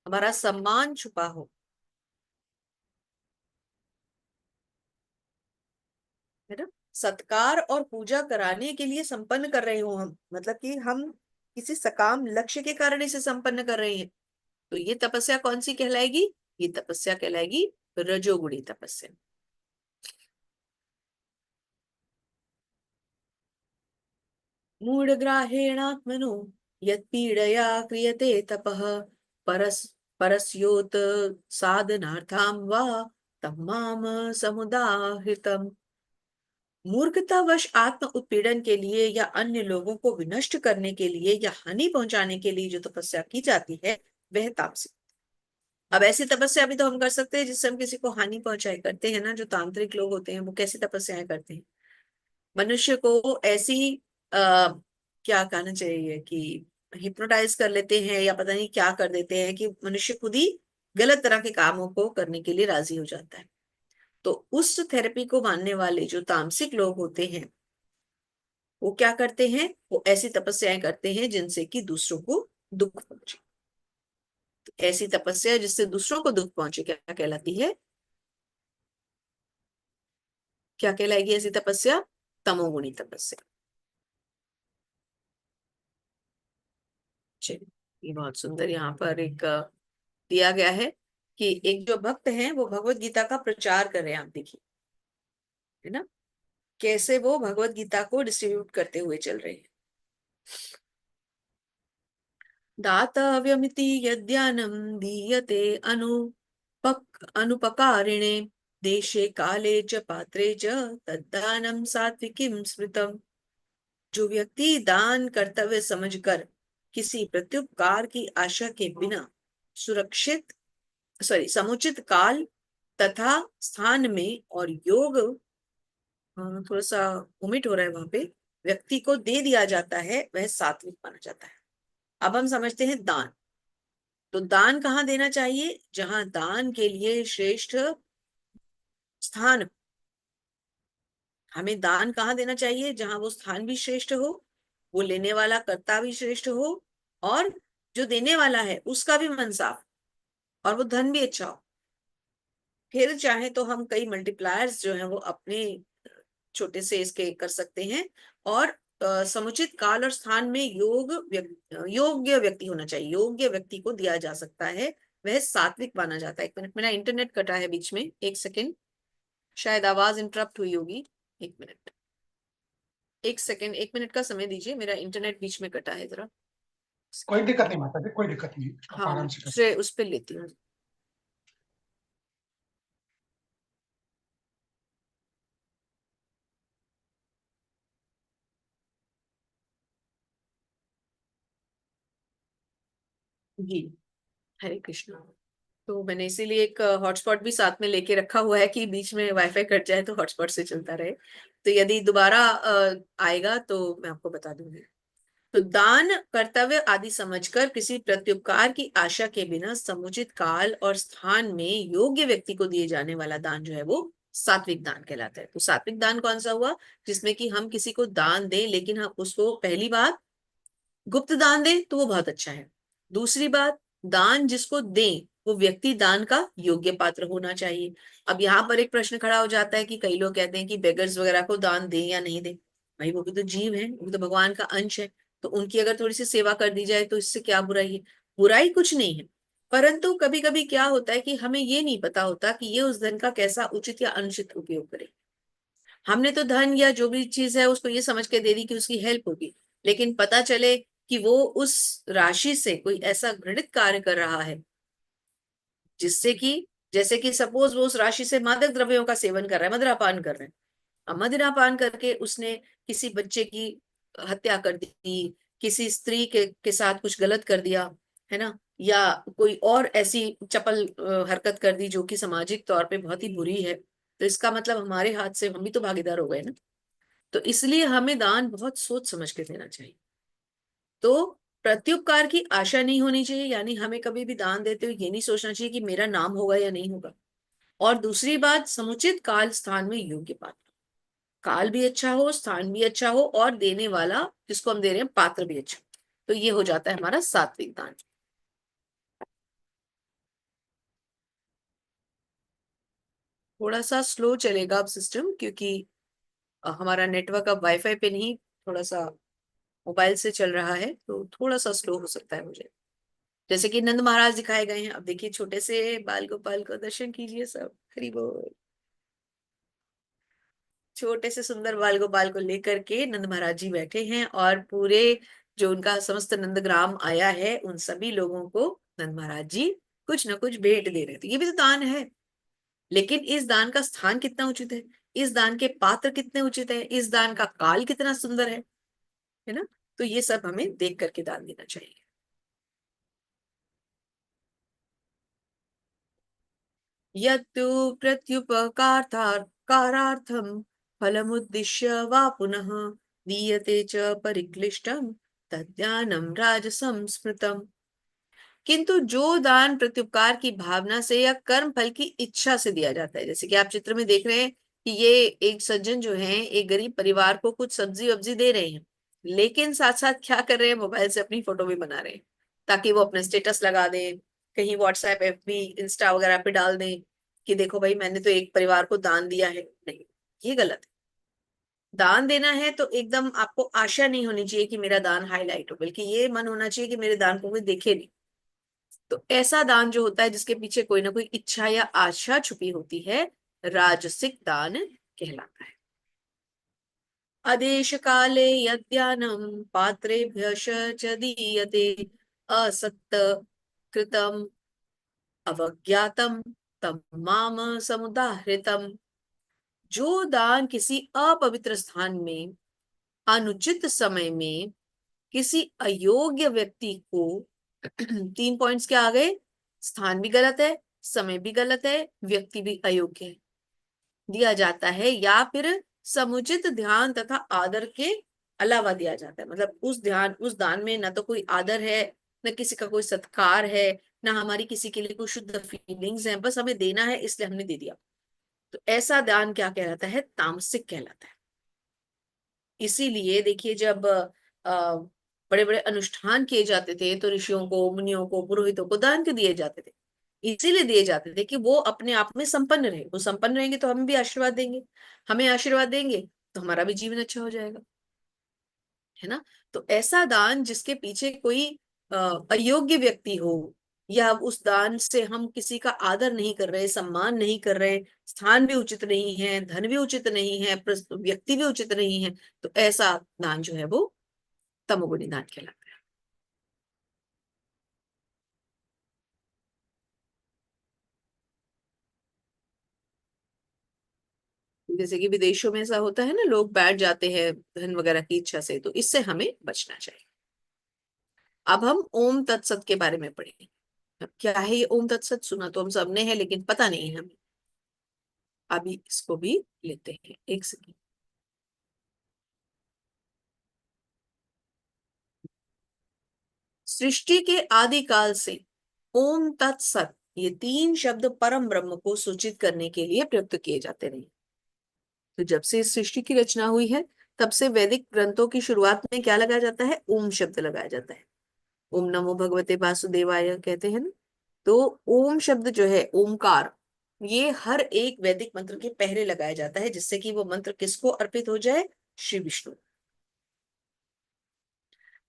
हमारा सम्मान छुपा हो, है ना, सत्कार और पूजा कराने के लिए संपन्न कर रहे हो हम, मतलब कि हम किसी सकाम लक्ष्य के कारण इसे संपन्न कर रहे हैं, तो ये तपस्या कौन सी कहलाएगी? ये तपस्या कहलाएगी रजोगुणी तपस्या। मूढ़ग्राहेणात्मनो यत्पीडया क्रियते तपः परस परस्योत साधनार्थां वा तम्माम समुदाहृतम्। मूर्खतावश आत्म उत्पीड़न के लिए या अन्य लोगों को विनष्ट करने के लिए या हानि पहुंचाने के लिए जो तपस्या की जाती है, वह तामसिक। अब ऐसी तपस्या भी तो हम कर सकते हैं जिससे हम किसी को हानि पहुंचाए करते हैं ना। जो तांत्रिक लोग होते हैं वो कैसी तपस्याएं करते हैं? मनुष्य को ऐसी आ, क्या कहना चाहिए कि हिप्नोटाइज कर लेते हैं या पता नहीं क्या कर देते हैं कि मनुष्य खुद ही गलत तरह के कामों को करने के लिए राजी हो जाता है। तो उस थेरेपी को मानने वाले जो तामसिक लोग होते हैं, वो क्या करते हैं? वो ऐसी तपस्याएं करते हैं जिनसे कि दूसरों को दुख पहुंचे। तो ऐसी तपस्या जिससे दूसरों को दुख पहुंचे क्या कहलाती है? क्या कहलाएगी ऐसी तपस्या? तमोगुणी तपस्या। चलिए, ये बहुत सुंदर यहाँ पर एक दिया गया है कि एक जो भक्त हैं वो भगवत गीता का प्रचार कर रहे हैं, आप देखिए, है ना, कैसे वो भगवत गीता को डिस्ट्रीब्यूट करते हुए चल रहे हैं। दातव्यमिति यद्यानं दीयते अनुपकारिणे देशे काले च पात्रे च तद्दानं सात्विकीं स्मृतम्। जो व्यक्ति दान कर्तव्य समझकर किसी प्रत्युपकार की आशा के बिना सुरक्षित समुचित काल तथा स्थान में और योग, थोड़ा सा ओमिट हो रहा है वहां पे, व्यक्ति को दे दिया जाता है, वह सात्विक माना जाता है। अब हम समझते हैं दान। तो दान कहाँ देना चाहिए? जहां दान के लिए श्रेष्ठ स्थान, हमें दान कहाँ देना चाहिए? जहां वो स्थान भी श्रेष्ठ हो, वो लेने वाला कर्ता भी श्रेष्ठ हो, और जो देने वाला है उसका भी मन साफ, और वो धन भी अच्छा हो। फिर चाहे तो हम कई मल्टीप्लायर्स जो है वो अपने छोटे से इसके कर सकते हैं। और समुचित काल और स्थान में योग्य व्यक्ति होना चाहिए, योग्य व्यक्ति को दिया जा सकता है, वह सात्विक माना जाता है। एक मिनट, मेरा इंटरनेट कटा है बीच में, एक सेकेंड, शायद आवाज इंटरप्ट हुई होगी। एक मिनट, एक सेकेंड, एक मिनट का समय दीजिए, मेरा इंटरनेट बीच में कटा है जरा। कोई दिक्कत नहीं माता जी, कोई दिक्कत नहीं, आप हाँ, आराम मैं से कर दूसरे सकते उस पर लेती हूँ। जी, हरे कृष्णा। तो मैंने इसीलिए एक हॉटस्पॉट भी साथ में लेके रखा हुआ है कि बीच में वाईफाई कट जाए तो हॉटस्पॉट से चलता रहे। तो यदि दोबारा आएगा तो मैं आपको बता दूंगी। तो दान कर्तव्य आदि समझकर किसी प्रत्युपकार की आशा के बिना समुचित काल और स्थान में योग्य व्यक्ति को दिए जाने वाला दान जो है वो सात्विक दान कहलाता है। तो सात्विक दान कौन सा हुआ? जिसमें कि हम किसी को दान दें, लेकिन हम उसको पहली बात गुप्त दान दें तो वो बहुत अच्छा है। दूसरी बात, दान जिसको दें वो व्यक्ति दान का योग्य पात्र होना चाहिए। अब यहाँ पर एक प्रश्न खड़ा हो जाता है कि कई लोग कहते हैं कि बेगर्स वगैरह को दान दें या नहीं दें। भाई वो भी तो जीव है, वो भी तो भगवान का अंश है। तो उनकी अगर थोड़ी सी सेवा कर दी जाए तो इससे क्या बुराई है? बुराई कुछ नहीं है। परंतु कभी कभी क्या होता है कि हमें ये नहीं पता होता कि ये उस धन का कैसा उचित या अनुचित उपयोग करे। हमने तो धन या जो भी चीज है उसको ये समझ के दे दी कि उसकी हेल्प होगी, लेकिन पता चले कि वो उस राशि से कोई ऐसा घृणित कार्य कर रहा है जिससे कि, जैसे कि सपोज वो उस राशि से मादक द्रव्यों का सेवन कर रहा है, मदिरापान कर रहे हैं। अब मदिरापान करके उसने किसी बच्चे की हत्या कर दी, किसी स्त्री के साथ कुछ गलत कर दिया, है ना, या कोई और ऐसी चपल हरकत कर दी जो कि सामाजिक तौर पे बहुत ही बुरी है। तो इसका मतलब हमारे हाथ से हम भी तो भागीदार हो गए ना। तो इसलिए हमें दान बहुत सोच समझ के देना चाहिए। तो प्रत्युपकार की आशा नहीं होनी चाहिए, यानी हमें कभी भी दान देते हुए ये नहीं सोचना चाहिए कि मेरा नाम होगा या नहीं होगा। और दूसरी बात, समुचित काल स्थान में योग्य पात्र। काल भी अच्छा हो, स्थान भी अच्छा हो, और देने वाला जिसको हम दे रहे हैं पात्र भी अच्छा। तो ये हो जाता है हमारा सात्विक दान। थोड़ा सा स्लो चलेगा अब सिस्टम, क्योंकि हमारा नेटवर्क अब वाईफाई पे नहीं, थोड़ा सा मोबाइल से चल रहा है, तो थोड़ा सा स्लो हो सकता है मुझे। जैसे कि नंद महाराज दिखाए गए हैं, अब देखिए छोटे से बाल गोपाल को दर्शन कीजिए सब, हरि बोल। छोटे से सुंदर बाल गोपाल को लेकर के नंद महाराज जी बैठे हैं, और पूरे जो उनका समस्त नंदग्राम आया है उन सभी लोगों को नंद महाराज जी कुछ ना कुछ भेंट दे रहे थे। ये भी तो दान है। लेकिन इस दान का स्थान कितना उचित है, इस दान के पात्र कितने उचित है, इस दान का काल कितना सुंदर है ना। तो ये सब हमें देख करके दान देना चाहिए। यत्तु प्रत्युपकारार्थं फलमुद्दिश्य वा पुनः दीयते च परिक्लिष्टं तद्दानं राजसं स्मृतम्। किंतु जो दान प्रत्युपकार की भावना से या कर्म फल की इच्छा से दिया जाता है, जैसे कि आप चित्र में देख रहे हैं कि ये एक सज्जन जो है एक गरीब परिवार को कुछ सब्जी वब्जी दे रहे हैं, लेकिन साथ साथ क्या कर रहे हैं, मोबाइल से अपनी फोटो भी बना रहे हैं ताकि वो अपने स्टेटस लगा दें, कहीं व्हाट्सएप एफबी इंस्टा वगैरह पे डाल दें कि देखो भाई मैंने तो एक परिवार को दान दिया है। नहीं, ये गलत है। दान देना है तो एकदम आपको आशा नहीं होनी चाहिए कि मेरा दान हाईलाइट हो, बल्कि ये मन होना चाहिए कि मेरे दान को कोई देखे नहीं। तो ऐसा दान जो होता है जिसके पीछे कोई ना कोई इच्छा या आशा छुपी होती है, राजसिक दान कहलाता है। आदेश काले यद्यानं पात्रेभ्यश च दीयते असक्त कृतम अवज्ञातम तम माम समुदाहृतम। जो दान किसी अपवित्र स्थान में अनुचित समय में किसी अयोग्य व्यक्ति को तीन पॉइंट्स के आ गए, स्थान भी गलत है, समय भी गलत है, व्यक्ति भी अयोग्य है, दिया जाता है, या फिर समुचित ध्यान तथा आदर के अलावा दिया जाता है। मतलब उस दान में ना तो कोई आदर है, न किसी का कोई सत्कार है, ना हमारी किसी के लिए कोई शुद्ध फीलिंग्स है, बस हमें देना है इसलिए हमने दे दिया। तो ऐसा दान क्या कहलाता है? तामसिक कहलाता है। इसीलिए देखिए जब बड़े बड़े अनुष्ठान किए जाते थे तो ऋषियों को, मुनियों को, पुरोहितों को दान क्यों दिए जाते थे? इसीलिए दिए जाते थे कि वो अपने आप में संपन्न रहे। वो संपन्न रहेंगे तो हमें भी आशीर्वाद देंगे, हमें आशीर्वाद देंगे तो हमारा भी जीवन अच्छा हो जाएगा, है ना। तो ऐसा दान जिसके पीछे कोई अयोग्य व्यक्ति हो, या उस दान से हम किसी का आदर नहीं कर रहे, सम्मान नहीं कर रहे, स्थान भी उचित नहीं है, धन भी उचित नहीं है, व्यक्ति भी उचित नहीं है, तो ऐसा दान जो है वो तमोगुणी दान कहलाता है। जैसे कि विदेशों में ऐसा होता है ना, लोग बैठ जाते हैं धन वगैरह की इच्छा से, तो इससे हमें बचना चाहिए। अब हम ओम तत्सत के बारे में पढ़ेंगे। अब क्या है ये ओम तत्सत? सुना तो हम सबने है लेकिन पता नहीं है हमें। अभी इसको भी लेते हैं, एक सेकंड। सृष्टि के आदिकाल से ओम तत्सत ये तीन शब्द परम ब्रह्म को सूचित करने के लिए प्रयुक्त किए जाते रहे। तो जब से इस सृष्टि की रचना हुई है तब से वैदिक ग्रंथों की शुरुआत में क्या लगाया जाता है? ओम शब्द लगाया जाता है। ओम नमो भगवते वासुदेवाय कहते हैं ना। तो ओम शब्द जो है, ओमकार, ये हर एक वैदिक मंत्र के पहले लगाया जाता है, जिससे कि वो मंत्र किसको अर्पित हो जाए? श्री विष्णु।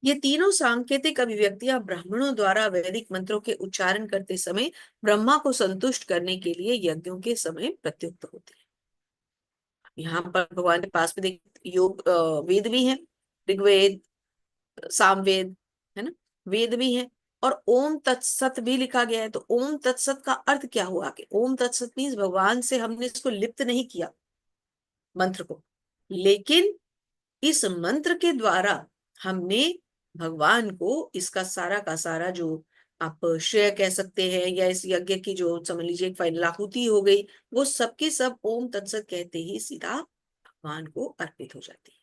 ये तीनों सांकेतिक अभिव्यक्तियां ब्राह्मणों द्वारा वैदिक मंत्रों के उच्चारण करते समय ब्रह्मा को संतुष्ट करने के लिए यज्ञों के समय प्रत्युक्त होते हैं। यहाँ पर भगवान के पास में देख योग वेद भी है, ऋग्वेद, सामवेद, है ना, वेद भी है। और ओम तत्सत भी लिखा गया है। तो ओम तत्सत का अर्थ क्या हुआ? कि ओम तत्सत मीन्स भगवान से हमने इसको लिप्त नहीं किया मंत्र को, लेकिन इस मंत्र के द्वारा हमने भगवान को इसका सारा का सारा जो आप श्रेय कह सकते हैं, या इस यज्ञ की जो समझ लीजिए फाइनल आहुति हो गई, वो सबकी सब ओम तत्सत कहते ही सीधा भगवान को अर्पित हो जाती है।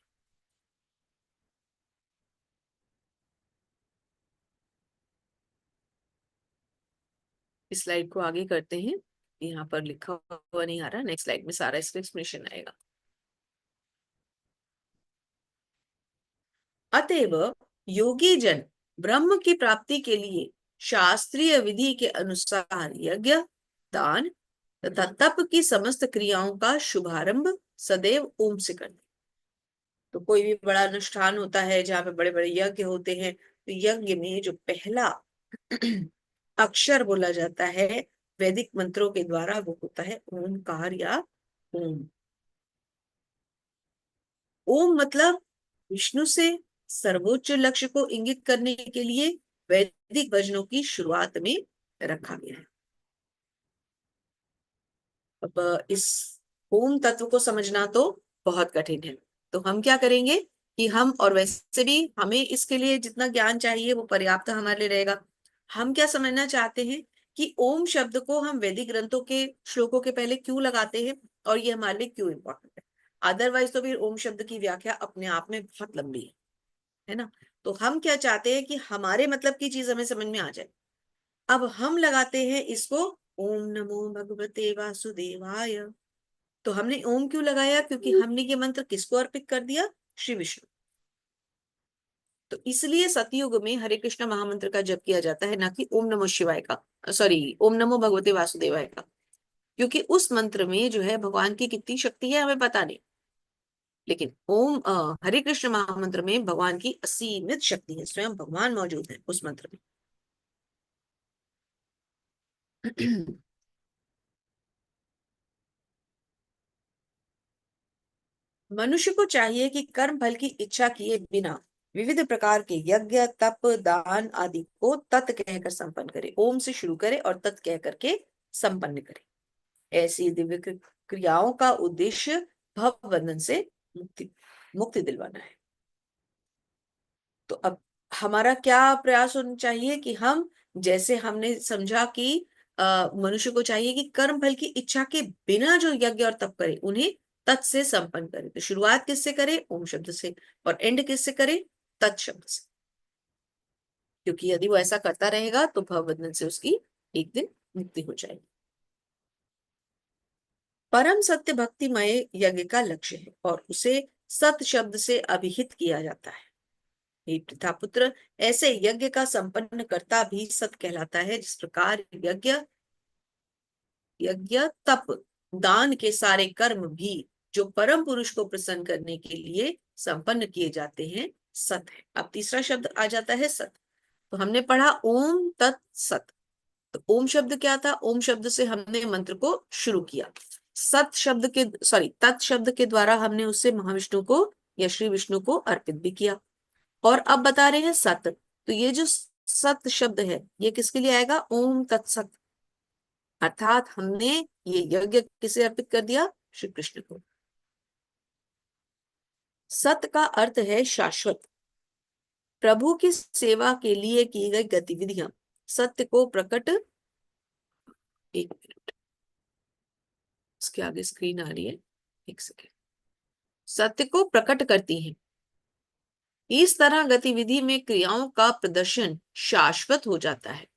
इस स्लाइड को आगे करते हैं। यहाँ पर लिखा हुआ नहीं आ रहा, नेक्स्ट स्लाइड में सारा इसका एक्सप्लेनेशन आएगा। अतएव योगी जन ब्रह्म की प्राप्ति के लिए शास्त्रीय विधि के अनुसार यज्ञ, दान तथा तप की समस्त क्रियाओं का शुभारंभ सदैव ओम से करते। तो कोई भी बड़ा अनुष्ठान होता है जहाँ पे बड़े बड़े यज्ञ होते हैं, तो यज्ञ में जो पहला अक्षर बोला जाता है वैदिक मंत्रों के द्वारा, वो होता है ओमकार या ओम। ओम मतलब विष्णु से सर्वोच्च लक्ष्य को इंगित करने के लिए वैदिक भजनों की शुरुआत में रखा गया है। अब इस ओम तत्व को समझना तो बहुत कठिन है। तो हम क्या करेंगे कि हम, और वैसे भी हमें इसके लिए जितना ज्ञान चाहिए वो पर्याप्त हमारे लिए रहेगा। हम क्या समझना चाहते हैं कि ओम शब्द को हम वैदिक ग्रंथों के श्लोकों के पहले क्यों लगाते हैं, और ये हमारे लिए क्यों इंपॉर्टेंट है। अदरवाइज तो फिर ओम शब्द की व्याख्या अपने आप में बहुत लंबी है ना। तो हम क्या चाहते हैं कि हमारे मतलब की चीज हमें समझ में आ जाए। अब हम लगाते हैं इसको ओम नमो भगवते वासुदेवाय। तो हमने ओम क्यों लगाया? क्योंकि हमने ये मंत्र किसको अर्पित कर दिया? श्री विष्णु। तो इसलिए सतयुग में हरे कृष्ण महामंत्र का जप किया जाता है, ना कि ओम नमो शिवाय का, सॉरी ओम नमो भगवते वासुदेवाय का। क्योंकि उस मंत्र में जो है भगवान की कितनी शक्ति है हमें पता नहीं, लेकिन ओम हरे कृष्ण महामंत्र में भगवान की असीमित शक्ति है, स्वयं भगवान मौजूद है उस मंत्र में। मनुष्य को चाहिए कि कर्म फल की इच्छा किए बिना विविध प्रकार के यज्ञ, तप, दान आदि को तत् कहकर संपन्न करे। ओम से शुरू करे और तत् कह करके संपन्न करे। ऐसी दिव्य क्रियाओं का उद्देश्य भव बंधन से मुक्ति मुक्ति दिलवाना है। तो अब हमारा क्या प्रयास होना चाहिए कि हम, जैसे हमने समझा कि मनुष्य को चाहिए कि कर्म फल की इच्छा के बिना जो यज्ञ और तप करे उन्हें तत् से संपन्न करे। तो शुरुआत किससे करे? ओम शब्द से। और एंड किससे करे? तत् शब्द से। क्योंकि यदि वो ऐसा करता रहेगा तो भवबंधन से उसकी एक दिन मुक्ति हो जाएगी। परम सत्य भक्तिमय यज्ञ का लक्ष्य है और उसे सत शब्द से अभिहित किया जाता है। हे पिता पुत्र, ऐसे यज्ञ का संपन्न करता भी सत कहलाता है। जिस प्रकार यज्ञ, यज्ञ, तप, दान के सारे कर्म भी जो परम पुरुष को प्रसन्न करने के लिए संपन्न किए जाते हैं, सत है। अब तीसरा शब्द आ जाता है सत। तो हमने पढ़ा ओम तत् सत। तो ओम शब्द क्या था? ओम शब्द से हमने मंत्र को शुरू किया। सत शब्द के, सॉरी, तत् शब्द के द्वारा हमने उससे महाविष्णु को या श्री विष्णु को अर्पित भी किया। और अब बता रहे हैं सत। तो ये जो सत शब्द है ये किसके लिए आएगा? ओम तत्सत। अर्थात हमने ये यज्ञ किसे अर्पित कर दिया? श्री कृष्ण को। सत का अर्थ है शाश्वत, प्रभु की सेवा के लिए की गई गतिविधियां सत्य को प्रकट, एक मिनट, इसके आगे स्क्रीन आ रही है, एक सेकेंड, सत्य को प्रकट करती हैं। इस तरह गतिविधि में क्रियाओं का प्रदर्शन शाश्वत हो जाता है।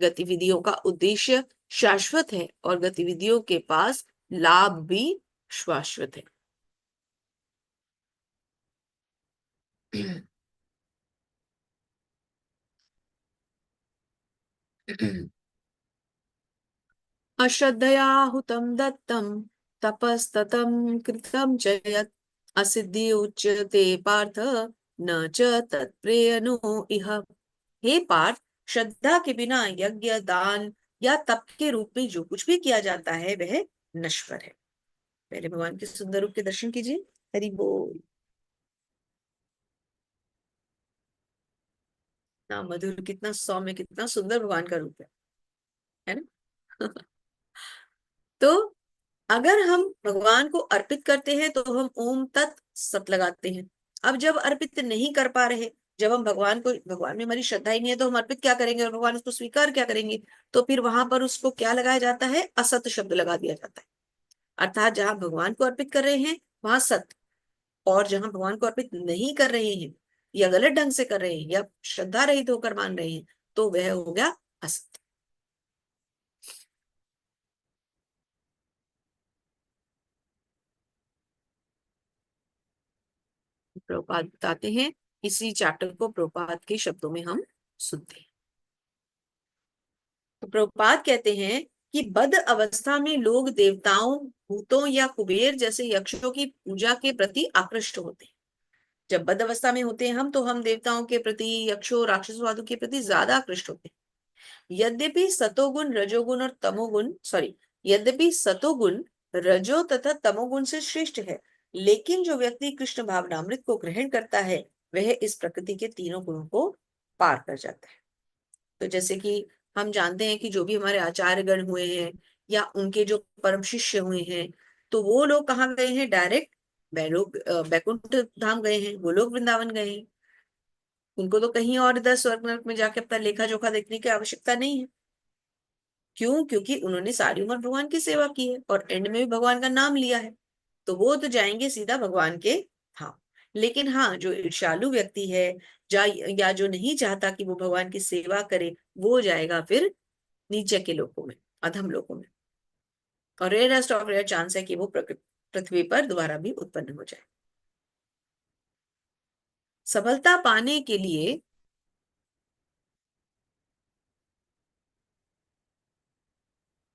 गतिविधियों का उद्देश्य शाश्वत है और गतिविधियों के पास लाभ भी शाश्वत है। अश्रद्धया हुतं दत्तं तपस्ततं कृतं च यत् असिद्धि उच्यते पार्थ न च तत्प्रेयनो इह। हे पार्थ, श्रद्धा के बिना यज्ञ, दान या तप के रूप में जो कुछ भी किया जाता है वह नश्वर है। पहले भगवान के सुंदर रूप के दर्शन कीजिए। हरि बोल। कितना मधुर, कितना सौम्य, कितना सुंदर भगवान का रूप है ना। तो अगर हम भगवान को अर्पित करते हैं तो हम ओम तत् सत लगाते हैं। अब जब अर्पित नहीं कर पा रहे, जब हम भगवान में हमारी श्रद्धा ही नहीं है, तो हम अर्पित क्या करेंगे और भगवान उसको स्वीकार क्या करेंगे? तो फिर वहां पर उसको क्या लगाया जाता है? असत शब्द लगा दिया जाता है। अर्थात जहां भगवान को अर्पित कर रहे हैं वहां सत्य, और जहां भगवान को अर्पित नहीं कर रहे हैं या गलत ढंग से कर रहे हैं या श्रद्धा रहित होकर मान रहे हैं, तो वह हो गया असत्य। प्रभुपाद बताते हैं, इसी चैप्टर को प्रभुपाद के शब्दों में हम सुनते हैं। तो प्रभुपाद कहते हैं कि बद्ध अवस्था में लोग देवताओं, भूतों या कुबेर जैसे यक्षों की पूजा के प्रति आकृष्ट होते हैं। जब बद्ध अवस्था में होते हैं हम, तो हम देवताओं के प्रति, यक्षों, राक्षसवादों के प्रति ज्यादा आकृष्ट होते हैं। यद्यपि सतोगुण, रजोगुण और तमोगुण, सॉरी, यद्यपि सतोगुण रजो तथा तमोगुण से श्रेष्ठ है, लेकिन जो व्यक्ति कृष्ण भावनामृत को ग्रहण करता है वह इस प्रकृति के तीनों गुणों को पार कर जाता है। तो जैसे कि हम जानते हैं कि जो भी हमारे आचार्य गण हुए हैं या उनके जो परम शिष्य हुए हैं, तो वो लोग कहाँ गए हैं? डायरेक्ट बैकुंठ धाम गए हैं, वो लोग वृंदावन गए हैं। उनको तो कहीं और इधर स्वर्ग नरक में जाके अपना लेखा जोखा देखने की आवश्यकता नहीं है। क्यों? क्योंकि उन्होंने सारी उम्र भगवान की सेवा की है और एंड में भी भगवान का नाम लिया है, तो वो तो जाएंगे सीधा भगवान के धाम। लेकिन हाँ, जो ईर्ष्यालु व्यक्ति है या जो नहीं चाहता कि वो भगवान की सेवा करे, वो जाएगा फिर नीचे के लोकों में, अधम लोकों में। और रेयरेस्ट ऑफ रेयर चांस है कि वो पृथ्वी पर दोबारा भी उत्पन्न हो जाए। सफलता पाने के लिए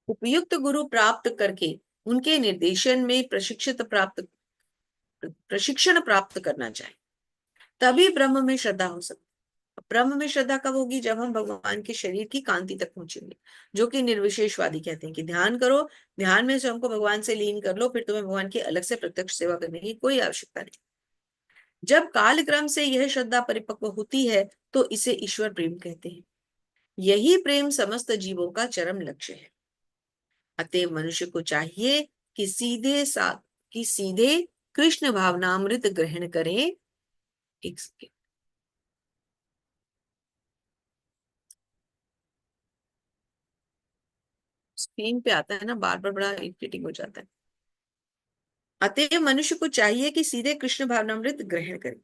उपयुक्त गुरु प्राप्त करके उनके निर्देशन में प्रशिक्षण प्राप्त करना चाहिए, तभी ब्रह्म में श्रद्धा हो सकती है। ब्रह्म में श्रद्धा कब होगी? जब हम भगवान के शरीर की कांति तक पहुंचेंगे, जो कि निर्विशेषवादी कहते हैं कि ध्यान करो, ध्यान में स्वयं को भगवान से लीन कर लो, फिर तुम्हें भगवान की अलग से प्रत्यक्ष सेवा करने की कोई आवश्यकता नहीं। जब कालक्रम से यह श्रद्धा परिपक्व होती है तो इसे ईश्वर प्रेम कहते हैं। यही प्रेम समस्त जीवों का चरम लक्ष्य है। अतएव मनुष्य को चाहिए कि सीधे कृष्ण भावनामृत ग्रहण करें। एक सेकेंड, स्क्रीन पे आता है ना बार बार, बड़ा इरिटेटिंग हो जाता है। अतएव मनुष्य को चाहिए कि सीधे कृष्ण भावनामृत ग्रहण करें।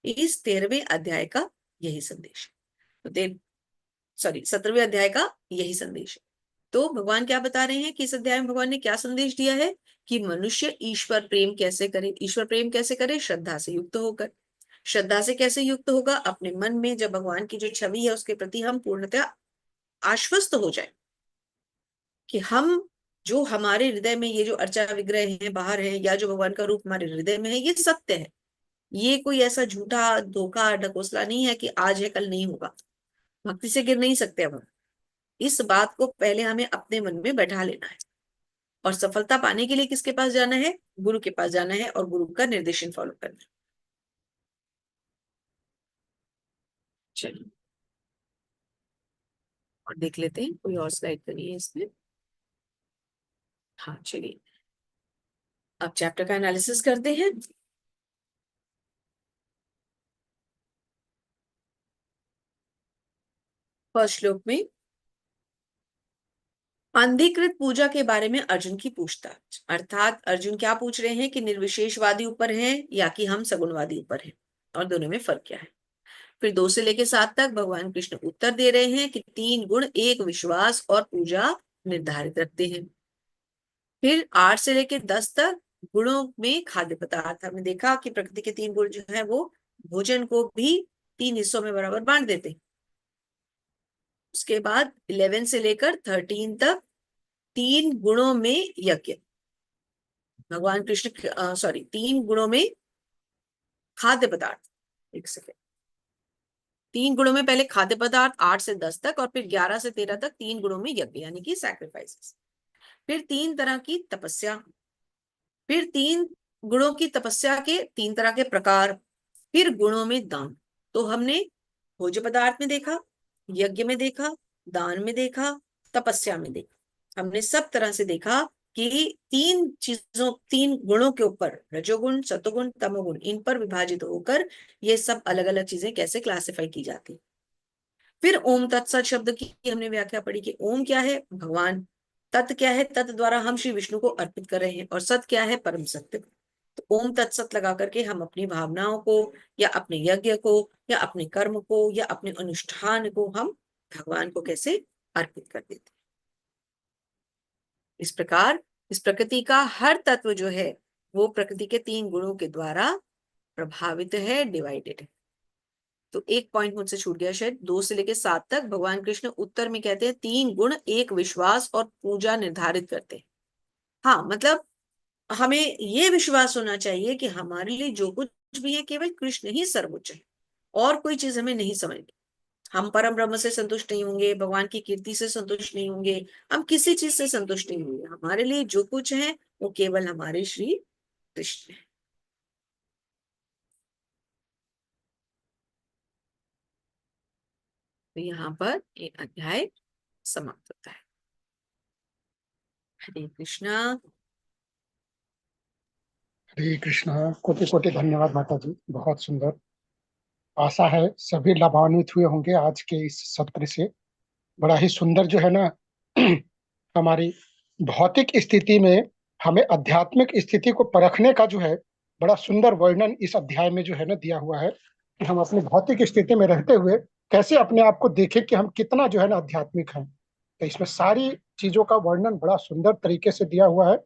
इस 13वें अध्याय का यही संदेश है। तो 17वें अध्याय का यही संदेश है। तो भगवान क्या बता रहे हैं कि इस अध्याय में भगवान ने क्या संदेश दिया है कि मनुष्य ईश्वर प्रेम कैसे करे? ईश्वर प्रेम कैसे करे? श्रद्धा से युक्त होकर। श्रद्धा से कैसे युक्त होगा? अपने मन में जब भगवान की जो छवि है उसके प्रति हम पूर्णतः आश्वस्त हो जाए कि हम, जो हमारे हृदय में ये जो अर्चा विग्रह है बाहर है, या जो भगवान का रूप हमारे हृदय में है, ये सत्य है। ये कोई ऐसा झूठा धोखा ढकोसला नहीं है कि आज है कल नहीं होगा। भक्ति से गिर नहीं सकते अब हम। इस बात को पहले हमें अपने मन में बैठा लेना है। और सफलता पाने के लिए किसके पास जाना है? गुरु के पास जाना है और गुरु का निर्देशन फॉलो करना है। चलिए और देख लेते हैं, कोई और स्लाइड करिए इसमें। हाँ चलिए, अब चैप्टर का एनालिसिस करते हैं। फर्स्ट श्लोक में अनधिकृत पूजा के बारे में अर्जुन की पूछताछ, अर्थात अर्जुन क्या पूछ रहे हैं कि निर्विशेषवादी ऊपर है या कि हम सगुणवादी ऊपर हैं, और दोनों में फर्क क्या है। फिर 2 से लेकर 7 तक भगवान कृष्ण उत्तर दे रहे हैं कि 3 गुण एक विश्वास और पूजा निर्धारित रखते हैं। फिर 8 से लेकर 10 तक गुणों में खाद्य पदार्थ, हमने देखा कि प्रकृति के 3 गुण जो है वो भोजन को भी 3 हिस्सों में बराबर बांट देते हैं। उसके बाद 11 से लेकर 13 तक 3 गुणों में यज्ञ, भगवान कृष्ण 3 गुणों में खाद्य पदार्थ। एक सेकेंड, 3 गुणों में पहले खाद्य पदार्थ 8 से 10 तक, और फिर 11 से 13 तक 3 गुणों में यज्ञ यानी कि सैक्रिफाइसेस। फिर 3 तरह की तपस्या, फिर 3 गुणों की तपस्या के 3 तरह के प्रकार, फिर गुणों में दान। तो हमने भोज्य पदार्थ में देखा, यज्ञ में देखा, दान में देखा, तपस्या में देखा। हमने सब तरह से देखा कि 3 गुणों के ऊपर रजोगुण, सतोगुण, तमोगुण, इन पर विभाजित होकर ये सब अलग अलग चीजें कैसे क्लासिफाई की जाती। फिर ओम तत्सत शब्द की हमने व्याख्या पढ़ी कि ओम क्या है, भगवान। तत् क्या है, तत् द्वारा हम श्री विष्णु को अर्पित कर रहे हैं। और सत क्या है, परम सत्य। तो ओम तत्सत लगा करके हम अपनी भावनाओं को या अपने यज्ञ को या अपने कर्म को या अपने अनुष्ठान को हम भगवान को कैसे अर्पित कर देते हैं। इस प्रकार इस प्रकृति का हर तत्व जो है वो प्रकृति के 3 गुणों के द्वारा प्रभावित है, डिवाइडेड है। तो एक पॉइंट मुझसे छूट गया शायद, 2 से लेकर 7 तक भगवान कृष्ण उत्तर में कहते हैं 3 गुण एक विश्वास और पूजा निर्धारित करते हैं। हाँ, मतलब हमें ये विश्वास होना चाहिए कि हमारे लिए जो कुछ भी है केवल कृष्ण ही सर्वोच्च है, और कोई चीज हमें नहीं समझनी। हम परम ब्रह्म से संतुष्ट नहीं होंगे, भगवान की कीर्ति से संतुष्ट नहीं होंगे, हम किसी चीज से संतुष्ट नहीं होंगे। हमारे लिए जो कुछ है वो केवल हमारे श्री कृष्ण है। तो यहाँ पर एक अध्याय समाप्त होता है। हरे कृष्णा। हरे कृष्णा। कोटि कोटि धन्यवाद माता जी, बहुत सुंदर। आशा है सभी लाभान्वित हुए होंगे आज के इस सत्र से। बड़ा ही सुंदर जो है ना हमारी भौतिक स्थिति में हमें आध्यात्मिक स्थिति को परखने का जो है बड़ा सुंदर वर्णन इस अध्याय में जो है ना दिया हुआ है कि हम अपनी भौतिक स्थिति में रहते हुए कैसे अपने आप को देखें कि हम कितना जो है ना आध्यात्मिक हैं। तो इसमें सारी चीजों का वर्णन बड़ा सुंदर तरीके से दिया हुआ है,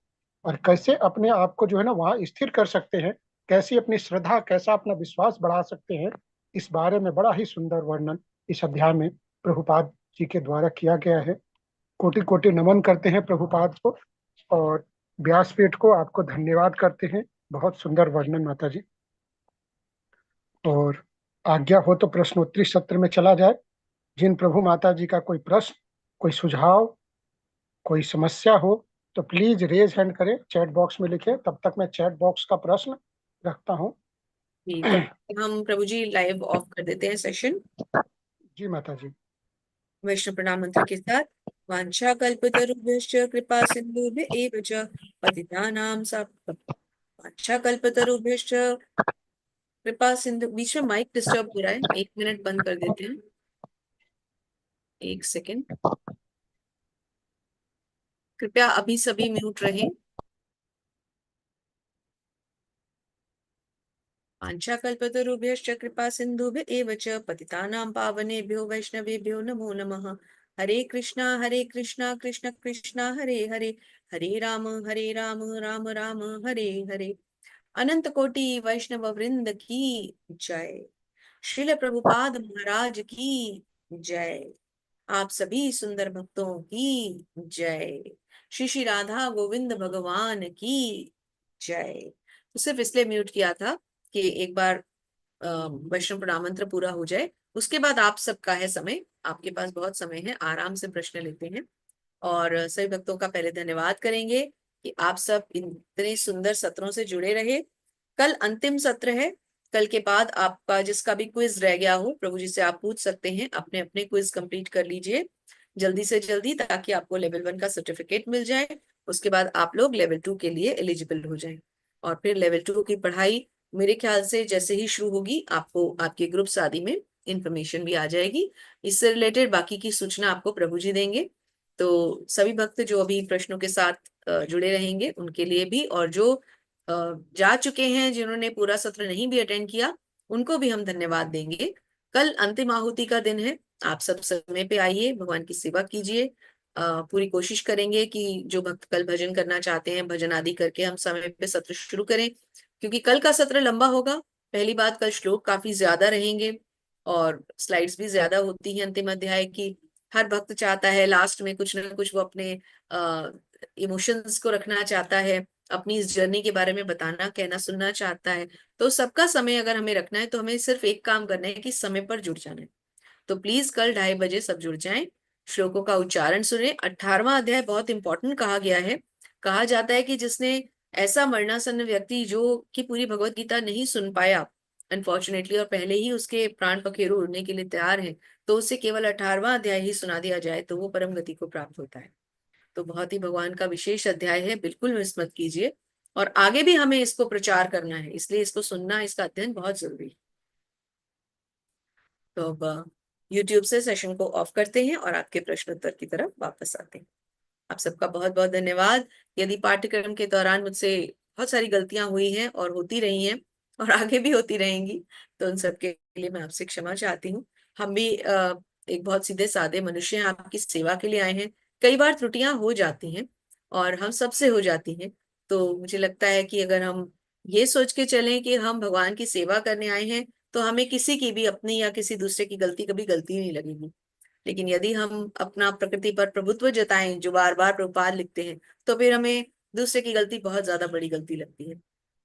और कैसे अपने आप को जो है ना वहाँ स्थिर कर सकते हैं, कैसी अपनी श्रद्धा, कैसा अपना विश्वास बढ़ा सकते हैं, इस बारे में बड़ा ही सुंदर वर्णन इस अध्याय में प्रभुपाद जी के द्वारा किया गया है। कोटि कोटि नमन करते हैं प्रभुपाद को, और व्यासपीठ को आपको धन्यवाद करते हैं। बहुत सुंदर वर्णन माता जी। और आज्ञा हो तो प्रश्नोत्तरी सत्र में चला जाए। जिन प्रभु माता जी का कोई प्रश्न, कोई सुझाव, कोई समस्या हो तो प्लीज रेज हैंड करें, चैट बॉक्स में लिखें। तब तक मैं चैट बॉक्स का प्रश्न रखता हूँ। जी, तब हम प्रभु जी लाइव ऑफ कर देते हैं सेशन। जी माता जी। वैष्णव प्रणाम मंत्र के साथ। वांछा कल्पतरुभ्यश्च कृपा सिंधुभ्य एव च पतितानां वांछा कल्पतरुभ्यश्च कृपा सिंधु। बीच में माइक डिस्टर्ब हो रहा है, 1 मिनट बंद कर देते हैं। 1 सेकेंड, कृपया अभी सभी म्यूट रहें। वाञ्छाकल्पतरुभ्यश्च कृपा सिन्धुभ्य एव च पतितानां पावनेभ्यो वैष्णवेभ्यो नमो नमः। हरे कृष्णा कृष्ण कृष्णा हरे हरे, हरे राम राम राम हरे हरे। अनंत कोटि वैष्णव वृंद की जय। श्रील प्रभुपाद महाराज की जय। आप सभी सुंदर भक्तों की जय। श्री श्री राधा गोविंद भगवान की जय। तो सिर्फ इसलिए म्यूट किया था कि एक बार वैष्णव प्रणाम मंत्र पूरा हो जाए, उसके बाद आप सबका है समय, आपके पास बहुत समय है, आराम से प्रश्न लेते हैं। और सभी भक्तों का पहले धन्यवाद करेंगे कि आप सब इतने सुंदर सत्रों से जुड़े रहे। कल अंतिम सत्र है। कल के बाद आपका जिसका भी क्विज रह गया हो प्रभु जी से आप पूछ सकते हैं, अपने अपने क्विज कंप्लीट कर लीजिए जल्दी से जल्दी, ताकि आपको लेवल 1 का सर्टिफिकेट मिल जाए। उसके बाद आप लोग लेवल 2 के लिए एलिजिबल हो जाएं। और फिर लेवल 2 की पढ़ाई मेरे ख्याल से जैसे ही शुरू होगी आपको आपके ग्रुप्स आदि में इंफॉर्मेशन भी आ जाएगी। इससे रिलेटेड बाकी की सूचना आपको प्रभु जी देंगे। तो सभी भक्त जो अभी प्रश्नों के साथ जुड़े रहेंगे उनके लिए भी, और जो जा चुके हैं जिन्होंने पूरा सत्र नहीं भी अटेंड किया उनको भी हम धन्यवाद देंगे। कल अंतिम आहुति का दिन है, आप सब समय पे आइए, भगवान की सेवा कीजिए। पूरी कोशिश करेंगे कि जो भक्त कल भजन करना चाहते हैं भजन आदि करके हम समय पे सत्र शुरू करें, क्योंकि कल का सत्र लंबा होगा। पहली बात, कल श्लोक काफी ज्यादा रहेंगे और स्लाइड्स भी ज्यादा होती हैं अंतिम अध्याय की। हर भक्त चाहता है लास्ट में कुछ ना कुछ वो अपने इमोशंस को रखना चाहता है, अपनी इस जर्नी के बारे में बताना कहना सुनना चाहता है। तो सबका समय अगर हमें रखना है तो हमें सिर्फ एक काम करना है कि समय पर जुड़ जाना है। तो प्लीज कल 2:30 बजे सब जुड़ जाएं, श्लोकों का उच्चारण सुने। 18वां अध्याय बहुत इंपॉर्टेंट कहा गया है। कहा जाता है कि जिसने ऐसा मरणासन्न व्यक्ति जो कि पूरी भगवत गीता नहीं सुन पाया अनफॉर्चुनेटली, और पहले ही उसके प्राण पखेरु उड़ने के लिए तैयार हैं, तो उसे केवल 18वां अध्याय ही सुना दिया जाए तो वो परम गति को प्राप्त होता है। तो बहुत ही भगवान का विशेष अध्याय है, बिल्कुल मिस मत कीजिए। और आगे भी हमें इसको प्रचार करना है, इसलिए इसको सुनना, इसका अध्ययन बहुत जरूरी है। तो अब यूट्यूब से सेशन को ऑफ करते हैं और आपके प्रश्न उत्तर की तरफ वापस आते हैं। आप सबका बहुत बहुत धन्यवाद। यदि पाठ्यक्रम के दौरान मुझसे बहुत सारी गलतियां हुई हैं और होती रही हैं और आगे भी होती रहेंगी, तो उन सब के लिए मैं आपसे क्षमा चाहती हूँ। हम भी एक बहुत सीधे साधे मनुष्य हैं, आपकी सेवा के लिए आए हैं। कई बार त्रुटियां हो जाती हैं और हम सबसे हो जाती हैं। तो मुझे लगता है कि अगर हम ये सोच के चलें कि हम भगवान की सेवा करने आए हैं, तो हमें किसी की भी, अपनी या किसी दूसरे की गलती कभी गलती नहीं लगेगी। लेकिन यदि हम अपना प्रकृति पर प्रभुत्व जताएं, जो बार बार प्रभुपाद लिखते हैं, तो फिर हमें दूसरे की गलती बहुत ज्यादा बड़ी गलती लगती है।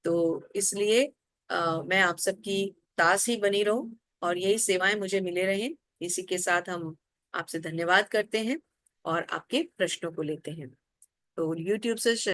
तो इसलिए मैं आप सबकी दास ही बनी रहूं और यही सेवाएं मुझे मिले रहें। इसी के साथ हम आपसे धन्यवाद करते हैं और आपके प्रश्नों को लेते हैं। तो यूट्यूब से